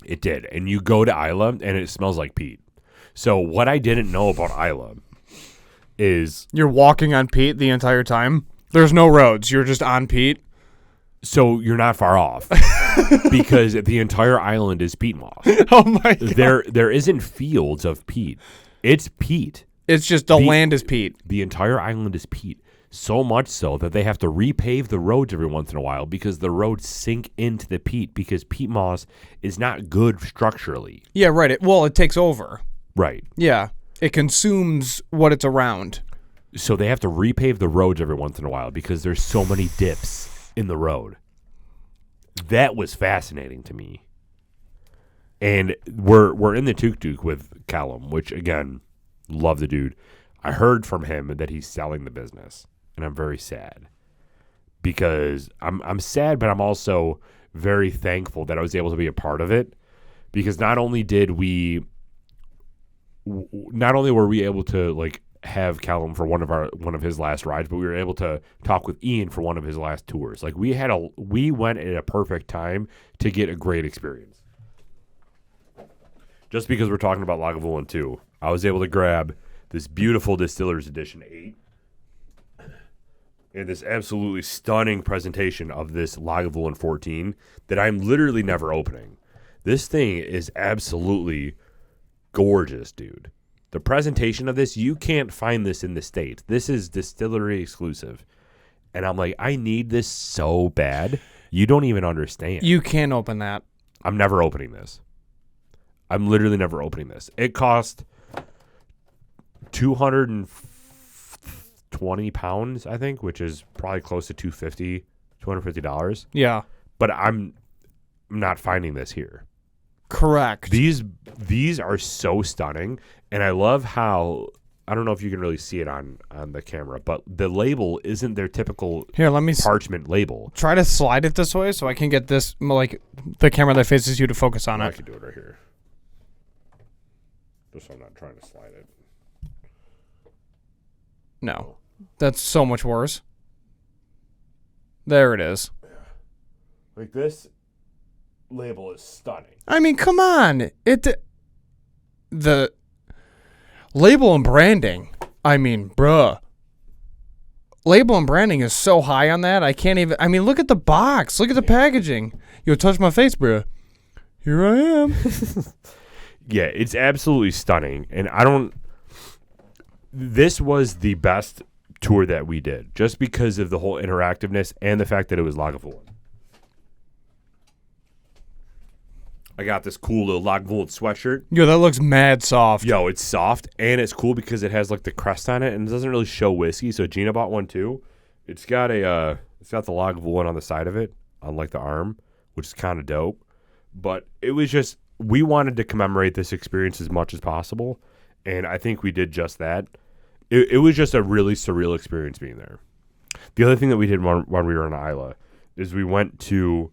S1: It did. And you go to Islay and it smells like peat. So what I didn't know about Islay is...
S2: You're walking on peat the entire time? There's no roads. You're just on peat?
S1: So you're not far off. Because the entire island is peat moss.
S2: Oh my God.
S1: There isn't fields of peat. It's peat.
S2: It's just the land is peat.
S1: The entire island is peat. So much so that they have to repave the roads every once in a while because the roads sink into the peat because peat moss is not good structurally.
S2: Yeah, right. It takes over.
S1: Right.
S2: Yeah. It consumes what it's around.
S1: So they have to repave the roads every once in a while because there's so many dips in the road. That was fascinating to me. And we're in the tuk-tuk with Callum, which, again, love the dude. I heard from him that he's selling the business, and I'm very sad. Because I'm sad, but I'm also very thankful that I was able to be a part of it. Because not only were we able to like have Callum for one of his last rides, but we were able to talk with Ian for one of his last tours. Like we went at a perfect time to get a great experience. Just because we're talking about Lagavulin 2, I was able to grab this beautiful Distillers Edition 8 and this absolutely stunning presentation of this Lagavulin 14 that I'm literally never opening. This thing is absolutely gorgeous, dude. The presentation of this, you can't find this in the States. This is distillery exclusive. And I'm like, I need this so bad. You don't even understand.
S2: You can't open that.
S1: I'm never opening this. I'm literally never opening this. It cost £220, I think, which is probably close to $250.
S2: Yeah.
S1: But I'm not finding this here.
S2: Correct.
S1: These are so stunning, and I love how, I don't know if you can really see it on the camera, but the label isn't their typical parchment label.
S2: Try to slide it this way so I can get this, like, the camera that faces you to focus on it.
S1: I can do it right here. Just so I'm not trying to slide it.
S2: No. That's so much worse. There it is.
S1: Yeah. Like this label is stunning.
S2: I mean, come on. the label and branding, I mean, bruh. Label and branding is so high on that. I can't even. I mean, look at the box. Look at the packaging. You'll touch my face, bruh. Here I am.
S1: Yeah, it's absolutely stunning. And this was the best tour that we did just because of the whole interactiveness and the fact that it was Lagavulin. I got this cool little Lagavulin sweatshirt.
S2: Yo, that looks mad soft.
S1: Yo, it's soft, and it's cool because it has like the crest on it, and it doesn't really show whiskey. So Gina bought one too. It's got the Lagavulin on the side of it, on like the arm, which is kind of dope. But it was just, we wanted to commemorate this experience as much as possible, and I think we did just that. It was just a really surreal experience being there. The other thing that we did when we were in Islay is we went to,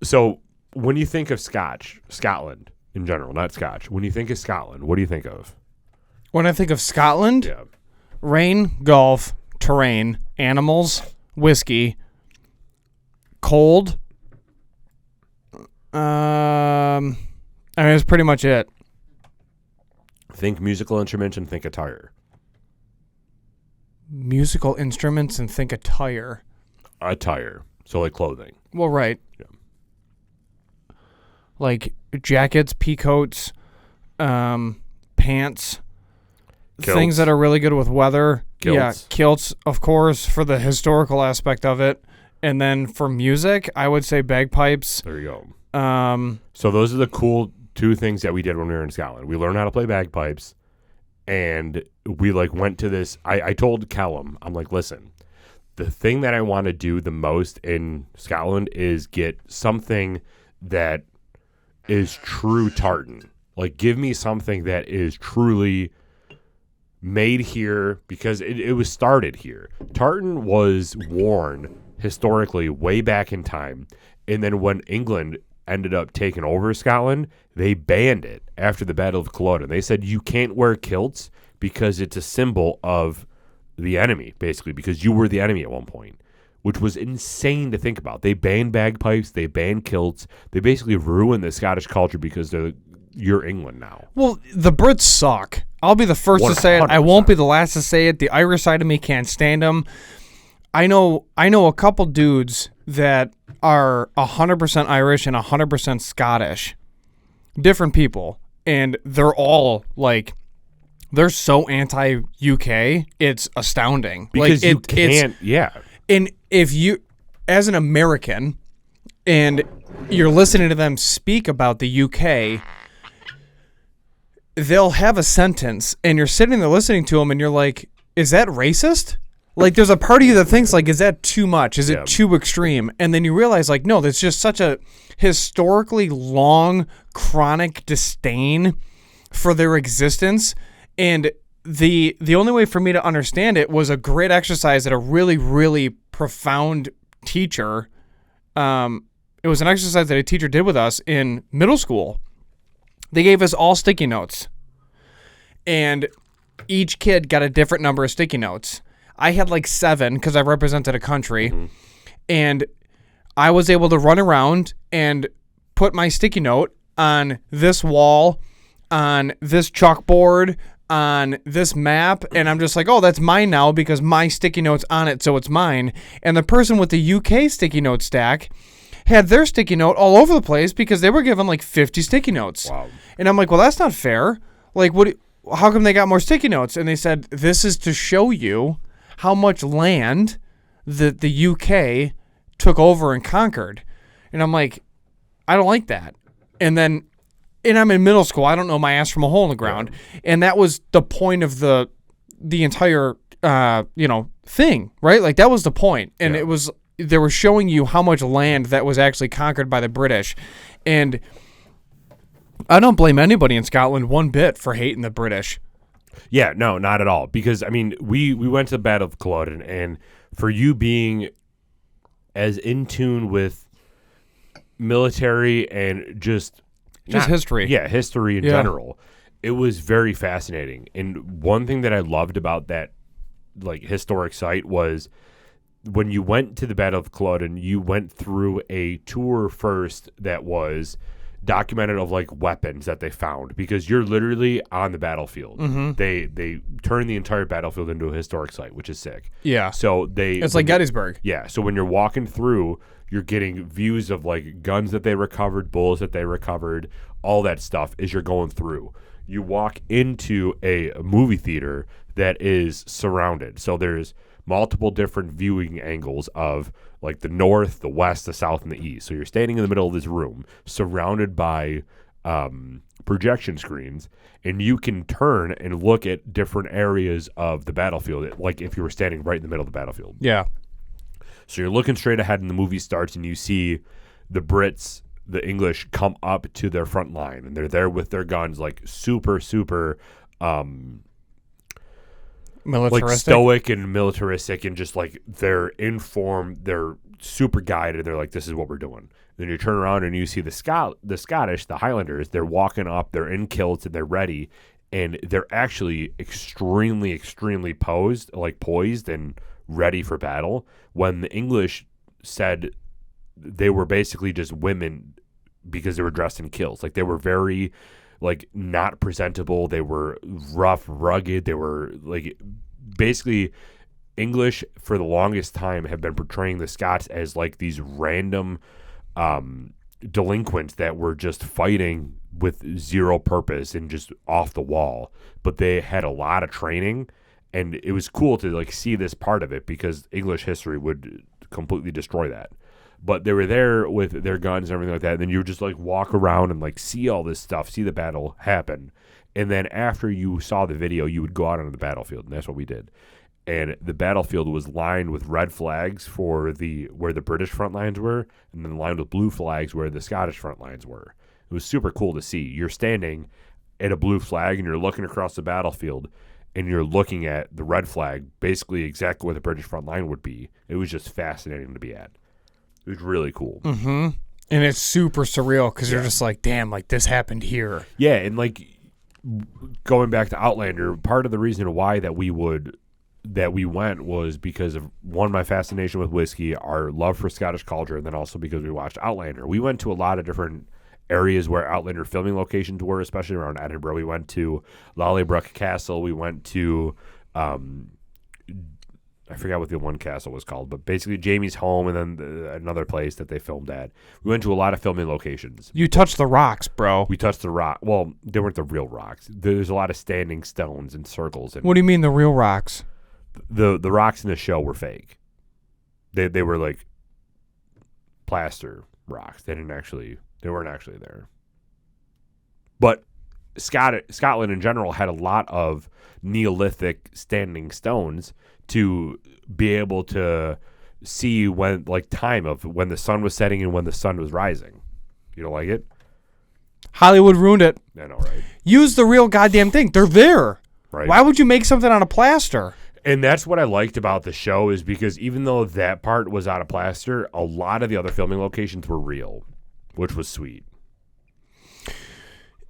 S1: so when you think of Scotland in general, not Scotch, when you think of Scotland, what do you think of?
S2: When I think of Scotland,
S1: Yeah.
S2: rain, golf, terrain, animals, whiskey, cold. I mean, that's pretty much it.
S1: Think musical instruments and think attire.
S2: Musical instruments and think attire.
S1: Attire. So like clothing.
S2: Well, right.
S1: Yeah.
S2: Like jackets, peacoats, pants,
S1: Kilts.
S2: things that are really good with weather.
S1: Kilts.
S2: Yeah, kilts, of course, for the historical aspect of it. And then for music, I would say bagpipes.
S1: There you go. So those are the cool two things that we did when we were in Scotland. We learned how to play bagpipes, and we like went to this. I told Callum, I'm like, listen, the thing that I want to do the most in Scotland is get something that is true tartan. Like, give me something that is truly made here, because it was started here. Tartan was worn historically way back in time, and then when England ended up taking over Scotland, they banned it after the Battle of Culloden. They said you can't wear kilts because it's a symbol of the enemy, basically, because you were the enemy at one point, which was insane to think about. They banned bagpipes, they banned kilts, they basically ruined the Scottish culture because you're England now.
S2: Well, the Brits suck. I'll be the first to say it. I won't be the last to say it. The Irish side of me can't stand them. I know a couple dudes that are 100% Irish and 100% Scottish. Different people. And they're all like, they're so anti-UK, it's astounding.
S1: Because
S2: like,
S1: you can't, yeah.
S2: And if you, as an American, and you're listening to them speak about the UK, they'll have a sentence, and you're sitting there listening to them, and you're like, is that racist? Like, there's a part of you that thinks, like, is that too much? Is it too extreme? And then you realize, like, no, there's just such a historically long, chronic disdain for their existence. And the only way for me to understand it was a great exercise that a really, really profound teacher, it was an exercise that a teacher did with us in middle school. They gave us all sticky notes, and each kid got a different number of sticky notes. I had like 7 because I represented a country, and I was able to run around and put my sticky note on this wall, on this chalkboard, on this map, and I'm just like, oh, that's mine now because my sticky note's on it, so it's mine. And the person with the UK sticky note stack had their sticky note all over the place because they were given like 50 sticky notes.
S1: Wow.
S2: And I'm like, well, that's not fair. Like, how come they got more sticky notes? And they said, this is to show you how much land the UK took over and conquered. And I'm like, I don't like that. And I'm in middle school. I don't know my ass from a hole in the ground. Yeah. And that was the point of the entire, thing, right? Like, that was the point. And it was, they were showing you how much land that was actually conquered by the British. And I don't blame anybody in Scotland one bit for hating the British.
S1: Yeah, no, not at all. Because, I mean, we went to the Battle of Culloden, and for you being as in tune with military and just
S2: history.
S1: Yeah, history in general, it was very fascinating. And one thing that I loved about that, like, historic site was when you went to the Battle of Culloden, you went through a tour first that was documented of like weapons that they found, because you're literally on the battlefield. They turn the entire battlefield into a historic site, which is sick.
S2: Yeah.
S1: So
S2: it's like Gettysburg.
S1: Yeah. So when you're walking through, you're getting views of like guns that they recovered, bullets that they recovered, all that stuff as you're going through. You walk into a movie theater that is surrounded. So there's multiple different viewing angles of like the north, the west, the south, and the east. So you're standing in the middle of this room surrounded by projection screens, and you can turn and look at different areas of the battlefield, like if you were standing right in the middle of the battlefield.
S2: Yeah.
S1: So you're looking straight ahead, and the movie starts, and you see the Brits, the English, come up to their front line, and they're there with their guns, like super
S2: Militaristic.
S1: like stoic and militaristic, and just like they're informed, they're super guided. They're like, this is what we're doing. Then you turn around and you see the Scottish, the Highlanders. They're walking up. They're in kilts and they're ready, and they're actually extremely poised and ready for battle. When the English said they were basically just women because they were dressed in kilts, like they were very like not presentable. They were rough, rugged. They were like basically English for the longest time have been portraying the Scots as like these random delinquents that were just fighting with zero purpose and just off the wall. But they had a lot of training, and it was cool to like see this part of it, because English history would completely destroy that. But they were there with their guns and everything like that. And then you would just like walk around and like see all this stuff, see the battle happen. And then after you saw the video, you would go out onto the battlefield. And that's what we did. And the battlefield was lined with red flags for where the British front lines were, and then lined with blue flags where the Scottish front lines were. It was super cool to see. You're standing at a blue flag and you're looking across the battlefield, and you're looking at the red flag, basically exactly where the British front line would be. It was just fascinating to be at. It was really cool.
S2: Mm-hmm. And it's super surreal, because you're just like, damn, like this happened here.
S1: Yeah, and like going back to Outlander, part of the reason why that we went was because of, one, my fascination with whiskey, our love for Scottish culture, and then also because we watched Outlander. We went to a lot of different areas where Outlander filming locations were, especially around Edinburgh. We went to Lallybrook Castle. We went to I forgot what the one castle was called, but basically Jamie's home, and then another place that they filmed at. We went to a lot of filming locations.
S2: You touched the rocks, bro.
S1: We touched the rock. Well, they weren't the real rocks. There's a lot of standing stones and circles. And
S2: what do you mean the real rocks?
S1: The rocks in the show were fake. They were like plaster rocks. They weren't actually there. But Scotland in general had a lot of Neolithic standing stones to be able to see when, like, time of when the sun was setting and when the sun was rising. You don't like it?
S2: Hollywood ruined it.
S1: I know, right?
S2: Use the real goddamn thing. They're there.
S1: Right.
S2: Why would you make something out of plaster?
S1: And that's what I liked about the show, is because even though that part was out of plaster, a lot of the other filming locations were real, which was sweet.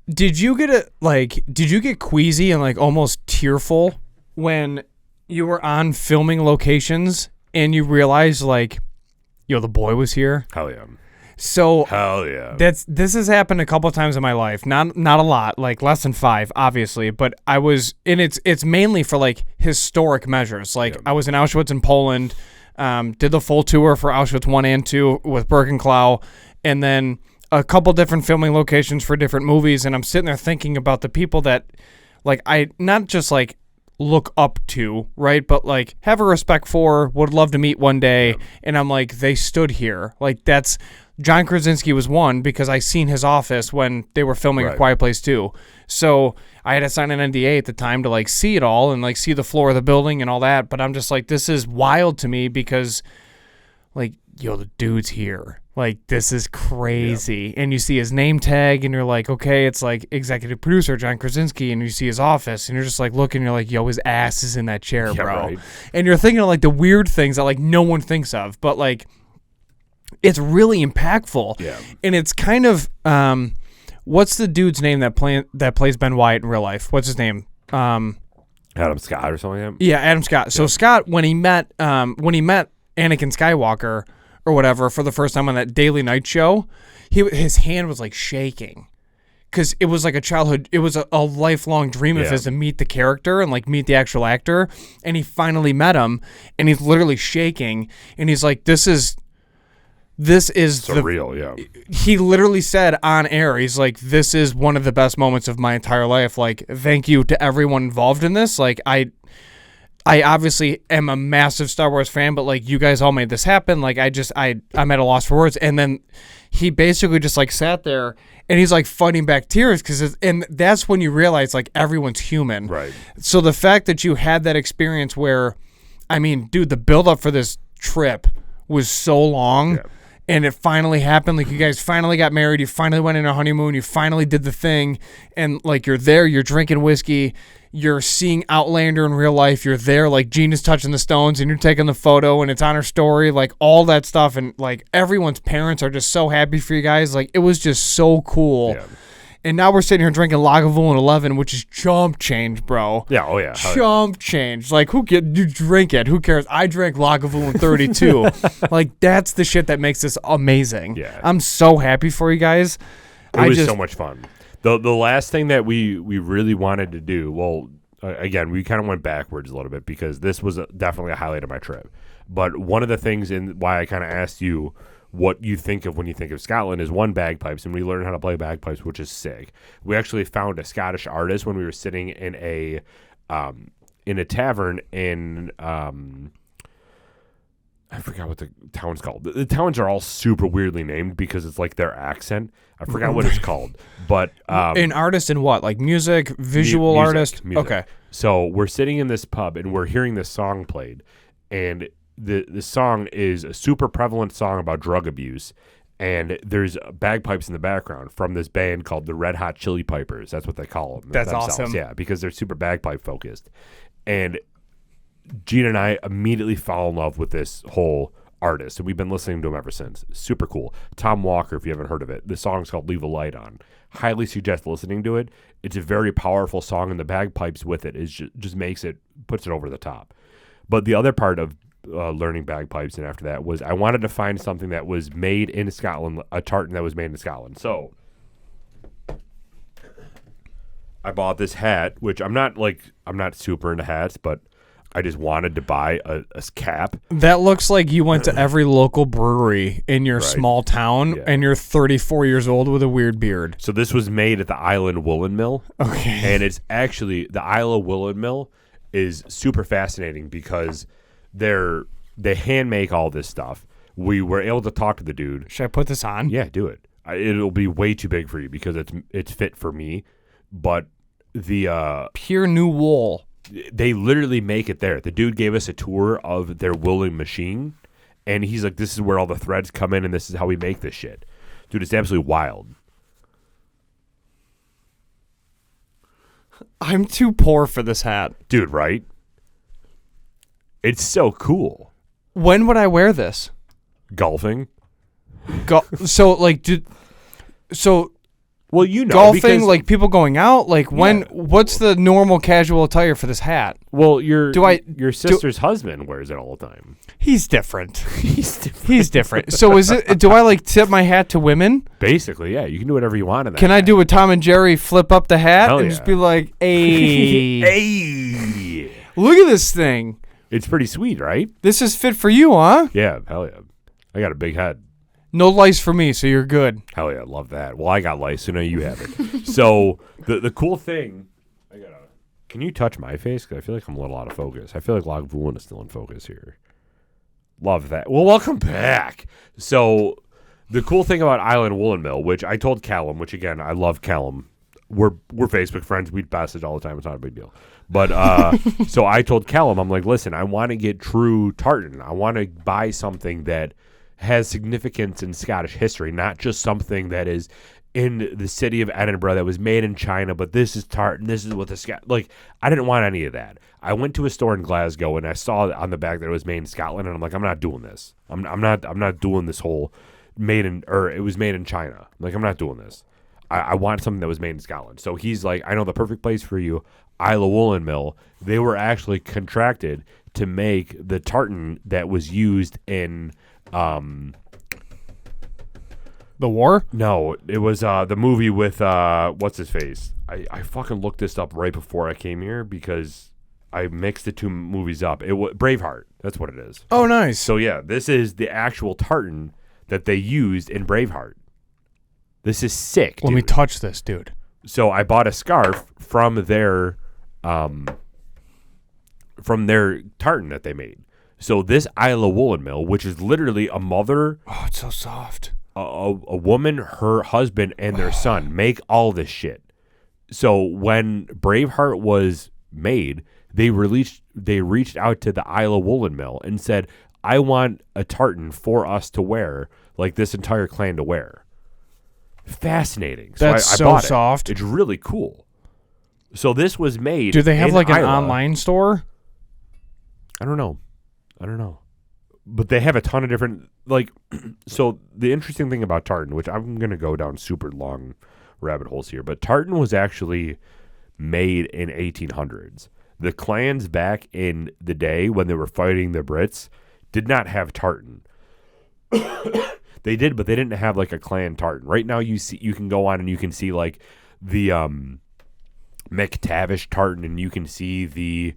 S2: Did you get queasy and like almost tearful when you were on filming locations and you realized, like, yo, the boy was here?
S1: Hell yeah.
S2: So
S1: hell yeah.
S2: This has happened a couple of times in my life. Not a lot, like less than 5, obviously, but I was, and it's mainly for like historic measures. Like, I was in Auschwitz in Poland, did the full tour for Auschwitz 1 and 2 with Birkenklau, and then a couple different filming locations for different movies. And I'm sitting there thinking about the people that, like, I not just like look up to, right, but like have a respect for, would love to meet one day. And I'm like, they stood here. Like, that's John Krasinski was one, because I seen his office when they were filming A Quiet Place 2. So I had to sign an NDA at the time to like see it all and like see the floor of the building and all that. But I'm just like, this is wild to me, because like, yo, the dude's here. Like, this is crazy. And you see his name tag and you're like, okay, it's like executive producer John Krasinski, and you see his office and you're just like looking, you're like, yo, his ass is in that chair, bro. Right. And you're thinking of like the weird things that like no one thinks of, but like it's really impactful. Yeah. And it's kind of what's the dude's name that plays Ben Wyatt in real life? What's his name?
S1: Adam Scott or something like that?
S2: Yeah, Adam Scott. So Scott, when he met Anakin Skywalker or whatever for the first time on that Daily Night show, his hand was like shaking. Because it was like it was a lifelong dream of his to meet the character and like meet the actual actor. And he finally met him and he's literally shaking. And he's like, this is
S1: surreal. Yeah.
S2: He literally said on air, he's like, this is one of the best moments of my entire life. Like, thank you to everyone involved in this. Like, I obviously am a massive Star Wars fan, but like you guys all made this happen. Like I'm at a loss for words. And then he basically just like sat there and he's like fighting back tears and that's when you realize like everyone's human.
S1: Right.
S2: So the fact that you had that experience where, I mean, dude, the buildup for this trip was so long. Yeah. And it finally happened. Like, you guys finally got married. You finally went on a honeymoon. You finally did the thing. And, like, you're there. You're drinking whiskey. You're seeing Outlander in real life. You're there. Like, Gina's touching the stones. And you're taking the photo. And it's on her story. Like, all that stuff. And, like, everyone's parents are just so happy for you guys. Like, it was just so cool. Yeah. And now we're sitting here drinking Lagavulin 11, which is chump change, bro.
S1: Yeah, oh yeah.
S2: Chump change. Like, you drink it. Who cares? I drank Lagavulin 32. Like, that's the shit that makes this amazing.
S1: Yeah.
S2: I'm so happy for you guys.
S1: It was so much fun. The last thing that we really wanted to do, well, again, we kind of went backwards a little bit because this was definitely a highlight of my trip. But one of the things why I kind of asked you what you think of when you think of Scotland is one, bagpipes, and we learned how to play bagpipes, which is sick. We actually found a Scottish artist when we were sitting in a tavern in I forgot what the town's called. The towns are all super weirdly named because it's like their accent. I forgot what it's called, but
S2: an artist in what, like music, visual artist?
S1: Music.
S2: Okay,
S1: so we're sitting in this pub and we're hearing this song played, and the song is a super prevalent song about drug abuse, and there's bagpipes in the background from this band called the Red Hot Chili Pipers. That's what they call them.
S2: That's awesome.
S1: Yeah, because they're super bagpipe focused. And Gina and I immediately fell in love with this whole artist, and we've been listening to him ever since. Super cool. Tom Walker, if you haven't heard of it. The song's called Leave a Light On. Highly suggest listening to it. It's a very powerful song, and the bagpipes with it is just puts it over the top. But the other part of learning bagpipes and after that was I wanted to find something that was made in Scotland, a tartan that was made in Scotland. So I bought this hat, which I'm not super into hats, but I just wanted to buy a cap.
S2: That looks like you went to every local brewery in your small town, and you're 34 years old with a weird beard.
S1: So this was made at the Island Woolen Mill.
S2: Okay.
S1: And it's actually, the Isla Woolen Mill is super fascinating because they hand make all this stuff. We were able to talk to the dude.
S2: Should I put this on?
S1: Yeah, do it. It'll be way too big for you because it's fit for me. But the
S2: pure new wool.
S1: They literally make it there. The dude gave us a tour of their wooling machine, and he's like, "This is where all the threads come in, and this is how we make this shit." Dude, it's absolutely wild.
S2: I'm too poor for this hat.
S1: Dude, right? It's so cool.
S2: When would I wear this?
S1: Golfing. Well, you know,
S2: golfing, like people going out, like when? Yeah. What's the normal casual attire for this hat?
S1: Well, your sister's husband wears it all the time.
S2: He's different. He's different. So is it? Do I like tip my hat to women?
S1: Basically, yeah. You can do whatever you want in that.
S2: Can I do a Tom and Jerry flip up the hat
S1: Hell
S2: and
S1: yeah.
S2: just be like, "Hey,
S1: hey,
S2: look at this thing."
S1: It's pretty sweet, right?
S2: This is fit for you, huh?
S1: Yeah, hell yeah. I got a big head.
S2: No lice for me, so you're good.
S1: Hell yeah, love that. Well, I got lice, so now you have it. So the cool thing, can you touch my face? Because I feel like I'm a little out of focus. I feel like Lagavulin is still in focus here. Love that. Well, welcome back. So the cool thing about Island Woolen Mill, which I told Callum, which again, I love Callum. We're Facebook friends. We message all the time. It's not a big deal. But so I told Callum, I'm like, listen, I want to get true tartan. I want to buy something that has significance in Scottish history, not just something that is in the city of Edinburgh that was made in China, but this is tartan. This is what the I didn't want any of that. I went to a store in Glasgow and I saw on the back that it was made in Scotland, and I'm like, I'm not doing this. I'm not doing this whole it was made in China. I'm like, I'm not doing this. I want something that was made in Scotland. So he's like, I know the perfect place for you, Islay Woolen Mill. They were actually contracted to make the tartan that was used in
S2: The war?
S1: No, it was the movie with what's his face. I fucking looked this up right before I came here because I mixed the two movies up. It was Braveheart. That's what it is.
S2: Oh, nice.
S1: So yeah, this is the actual tartan that they used in Braveheart. This is sick.
S2: Let me touch this, dude.
S1: So I bought a scarf from their tartan that they made. So this Islay Woolen Mill, which is literally a mother,
S2: Oh, it's so soft.
S1: a woman, her husband, and their son make all this shit. So when Braveheart was made, they reached out to the Islay Woolen Mill and said, I want a tartan for us to wear, like this entire clan to wear. Fascinating.
S2: That's
S1: I
S2: so
S1: bought it.
S2: soft.
S1: It's really cool. So this was made.
S2: Do they have
S1: in
S2: like an
S1: Islay.
S2: online store?
S1: I don't know. But they have a ton of different, like, so the interesting thing about tartan, which I'm going to go down super long rabbit holes here, but tartan was actually made in 1800s. The clans back in the day when they were fighting the Brits did not have tartan. They did, but they didn't have like a clan tartan. Right now you can go on and you can see like the McTavish tartan, and you can see the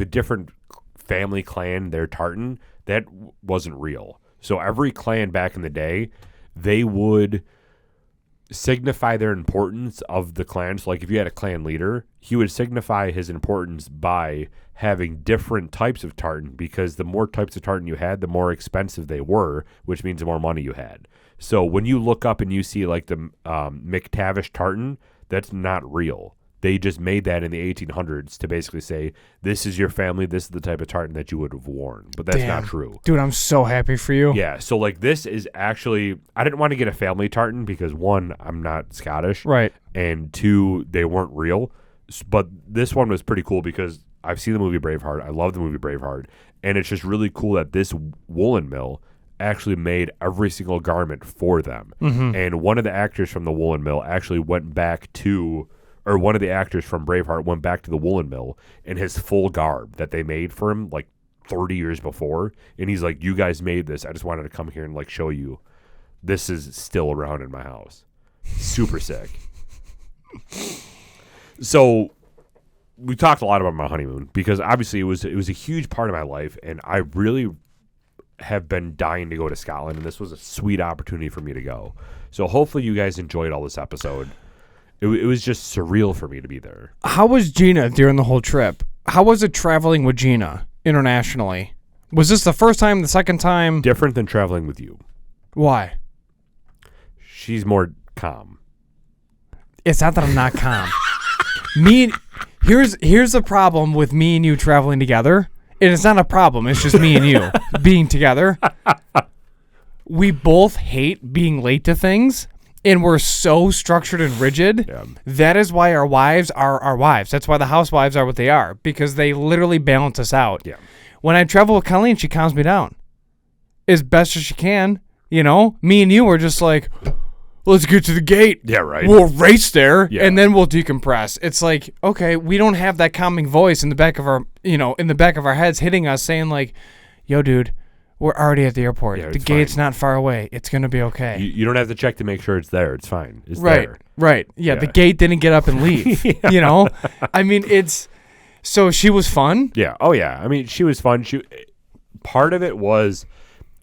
S1: different family clan, their tartan. That wasn't real. So every clan back in the day, they would signify their importance of the clan. So like if you had a clan leader, he would signify his importance by having different types of tartan, because the more types of tartan you had, the more expensive they were, which means the more money you had. So when you look up and you see like the McTavish tartan, that's not real. They just made that in the 1800s to basically say, this is your family, this is the type of tartan that you would have worn. But that's not true.
S2: Dude, I'm so happy for you.
S1: Yeah, so like this is actually, I didn't want to get a family tartan because one, I'm not Scottish.
S2: Right.
S1: And two, they weren't real. But this one was pretty cool because I've seen the movie Braveheart. I love the movie Braveheart. And it's just really cool that this woolen mill actually made every single garment for them.
S2: Mm-hmm.
S1: And one of the actors from the woolen mill actually went back to, or one of the actors from Braveheart went back to the woolen mill in his full garb that they made for him like 30 years before. And he's like, you guys made this. I just wanted to come here and like show you this is still around in my house. Super sick. So we talked a lot about my honeymoon because obviously it was a huge part of my life, and I really have been dying to go to Scotland, and this was a sweet opportunity for me to go. So hopefully you guys enjoyed all this episode. It was just surreal for me to be there.
S2: How was Gina during the whole trip? How was it traveling with Gina internationally? Was this the first time, the second time?
S1: Different than traveling with you.
S2: Why?
S1: She's more calm.
S2: It's not that I'm not calm. Here's the problem with me and you traveling together. And it's not a problem. It's just me and you being together. We both hate being late to things, and we're so structured and rigid.
S1: Yeah.
S2: That is why our wives are our wives. That's why the housewives are what they are, because they literally balance us out.
S1: Yeah.
S2: When I travel with Colleen, she calms me down as best as she can. You know, me and you are just like, let's get to the gate.
S1: Yeah, right.
S2: We'll race there, and
S1: Yeah.
S2: then we'll decompress. It's like, okay, we don't have that calming voice in the back of our, in the back of our heads hitting us saying like, yo, dude, we're already at the airport.
S1: Yeah,
S2: the
S1: it's
S2: gate's
S1: fine.
S2: not far away. It's going to be okay.
S1: You don't have to check to make sure it's there. It's fine. It's
S2: Right,
S1: there.
S2: right. Yeah, the
S1: Yeah.
S2: gate didn't get up and leave, you know? I mean, so she was fun.
S1: Yeah. Oh, yeah. I mean, she was fun. Part of it was,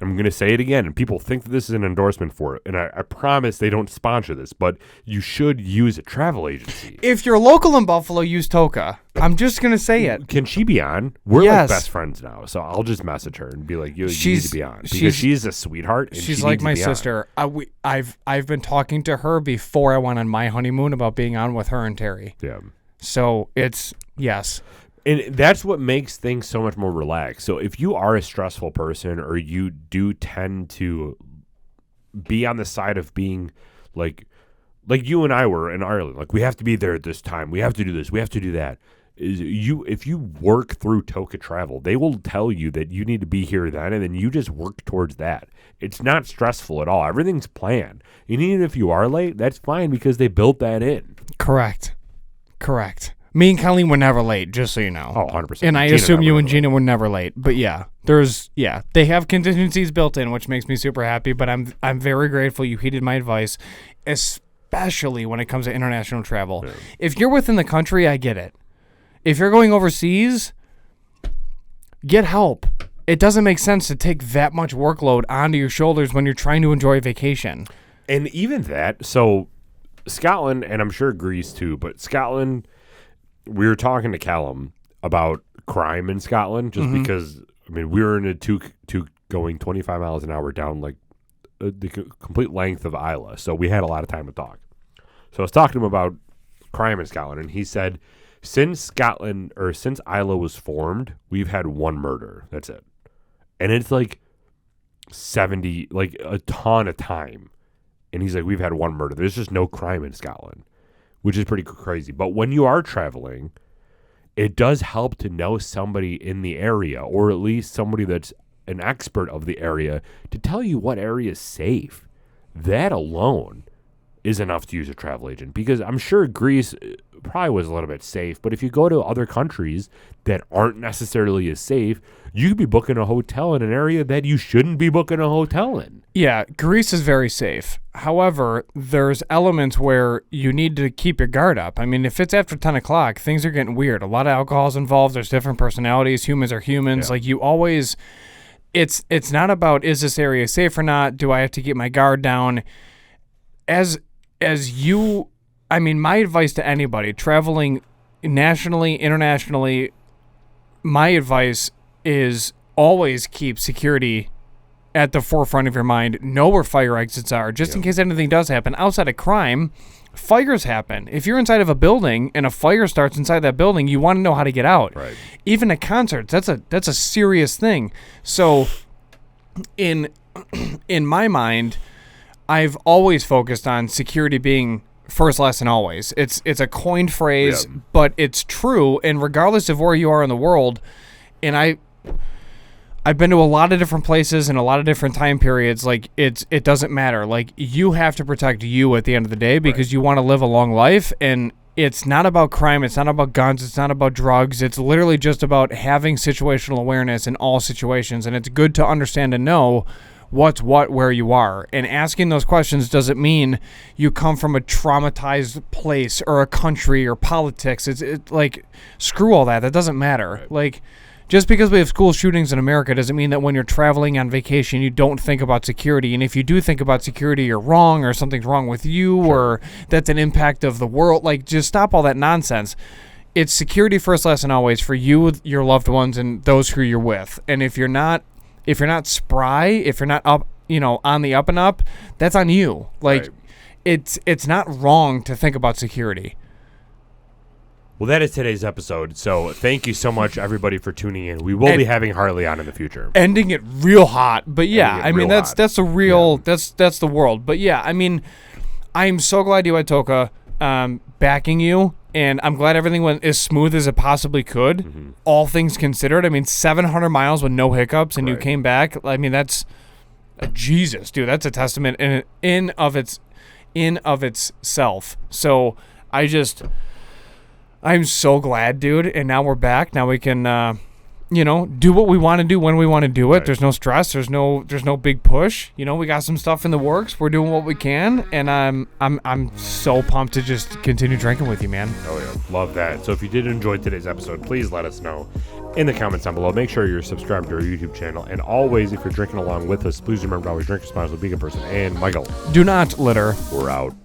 S1: I'm going to say it again, and people think that this is an endorsement for it, and I promise they don't sponsor this, but you should use a travel agency.
S2: If you're local in Buffalo, use Toka. I'm just going to say it.
S1: Can she be on? We're
S2: Yes.
S1: like best friends now, so I'll just message her and be like, you need
S2: She's-
S1: to be on. Because
S2: she's-
S1: she's a sweetheart. And
S2: She's
S1: she
S2: like
S1: needs to
S2: my
S1: be on.
S2: sister. I've been talking to her before I went on my honeymoon about being on with her and Terry.
S1: Yeah.
S2: So it's, yes.
S1: And that's what makes things so much more relaxed. So if you are a stressful person, or you do tend to be on the side of being like you and I were in Ireland, like we have to be there at this time, we have to do this, we have to do that. is if you work through Toka Travel, they will tell you that you need to be here then, and then you just work towards that. It's not stressful at all. Everything's planned. And even if you are late, that's fine because they built that in.
S2: Correct. Me and Colleen were never late, just so you know.
S1: Oh, 100%.
S2: And I assume you and Gina were never late. But yeah, they have contingencies built in, which makes me super happy. But I'm very grateful you heeded my advice, especially when it comes to international travel. Yeah. If you're within the country, I get it. If you're going overseas, get help. It doesn't make sense to take that much workload onto your shoulders when you're trying to enjoy a vacation.
S1: And even that, so Scotland, and I'm sure Greece too, but Scotland, we were talking to Callum about crime in Scotland just because, I mean, we were in a two going 25 miles an hour down like the complete length of Islay. So we had a lot of time to talk. So I was talking to him about crime in Scotland, and he said, since Islay was formed, we've had one murder. That's it. And it's like 70, like a ton of time. And he's like, we've had one murder. There's just no crime in Scotland, which is pretty crazy. But when you are traveling, it does help to know somebody in the area, or at least somebody that's an expert of the area, to tell you what area is safe. That alone is enough to use a travel agent, because I'm sure Greece probably was a little bit safe, but if you go to other countries that aren't necessarily as safe, you could be booking a hotel in an area that you shouldn't be booking a hotel in.
S2: Yeah, Greece is very safe. However, there's elements where you need to keep your guard up. I mean, if it's after 10 o'clock, things are getting weird. A lot of alcohol's involved. There's different personalities. Humans are humans. Yeah. Like, you always... It's not about, is this area safe or not? Do I have to keep my guard down? As you... I mean, my advice to anybody traveling nationally, internationally, my advice is always keep security at the forefront of your mind. Know where fire exits are, just in case anything does happen. Outside of crime, fires happen. If you're inside of a building and a fire starts inside that building, you want to know how to get out.
S1: Right.
S2: Even at concerts, that's a serious thing. So, in my mind, I've always focused on security being first, last, and always. It's a coined phrase, but it's true. And regardless of where you are in the world, and I've been to a lot of different places in a lot of different time periods. Like, it doesn't matter. Like, you have to protect you at the end of the day, because you want to live a long life. And it's not about crime. It's not about guns. It's not about drugs. It's literally just about having situational awareness in all situations. And it's good to understand and know what's what where you are. And asking those questions doesn't mean you come from a traumatized place or a country or politics. It's like, screw all that. That doesn't matter. Right. Like, just because we have school shootings in America doesn't mean that when you're traveling on vacation you don't think about security. And if you do think about security, you're wrong, or something's wrong with you, or that's an impact of the world. Like, just stop all that nonsense. It's security first, last, and always for you, your loved ones, and those who you're with. And if you're not spry, if you're not up, on the up and up, that's on you. Like, it's not wrong to think about security.
S1: Well, that is today's episode. So thank you so much, everybody, for tuning in. We will be having Harley on in the future.
S2: Ending it real hot, but yeah, I mean that's the real that's the world. But yeah, I mean, I'm so glad you had Toka backing you. And I'm glad everything went as smooth as it possibly could, all things considered. I mean, 700 miles with no hiccups, and you came back. I mean, that's Jesus, dude. That's a testament in of itself. So I'm so glad, dude. And now we're back. Now we can, do what we want to do when we want to do it. Right. There's no stress. There's no big push. We got some stuff in the works. We're doing what we can, and I'm so pumped to just continue drinking with you, man.
S1: Oh yeah, love that. So if you did enjoy today's episode, please let us know in the comments down below. Make sure you're subscribed to our YouTube channel, and always, if you're drinking along with us, please remember to always drink responsibly, be a good person. And Michael,
S2: do not litter.
S1: We're out.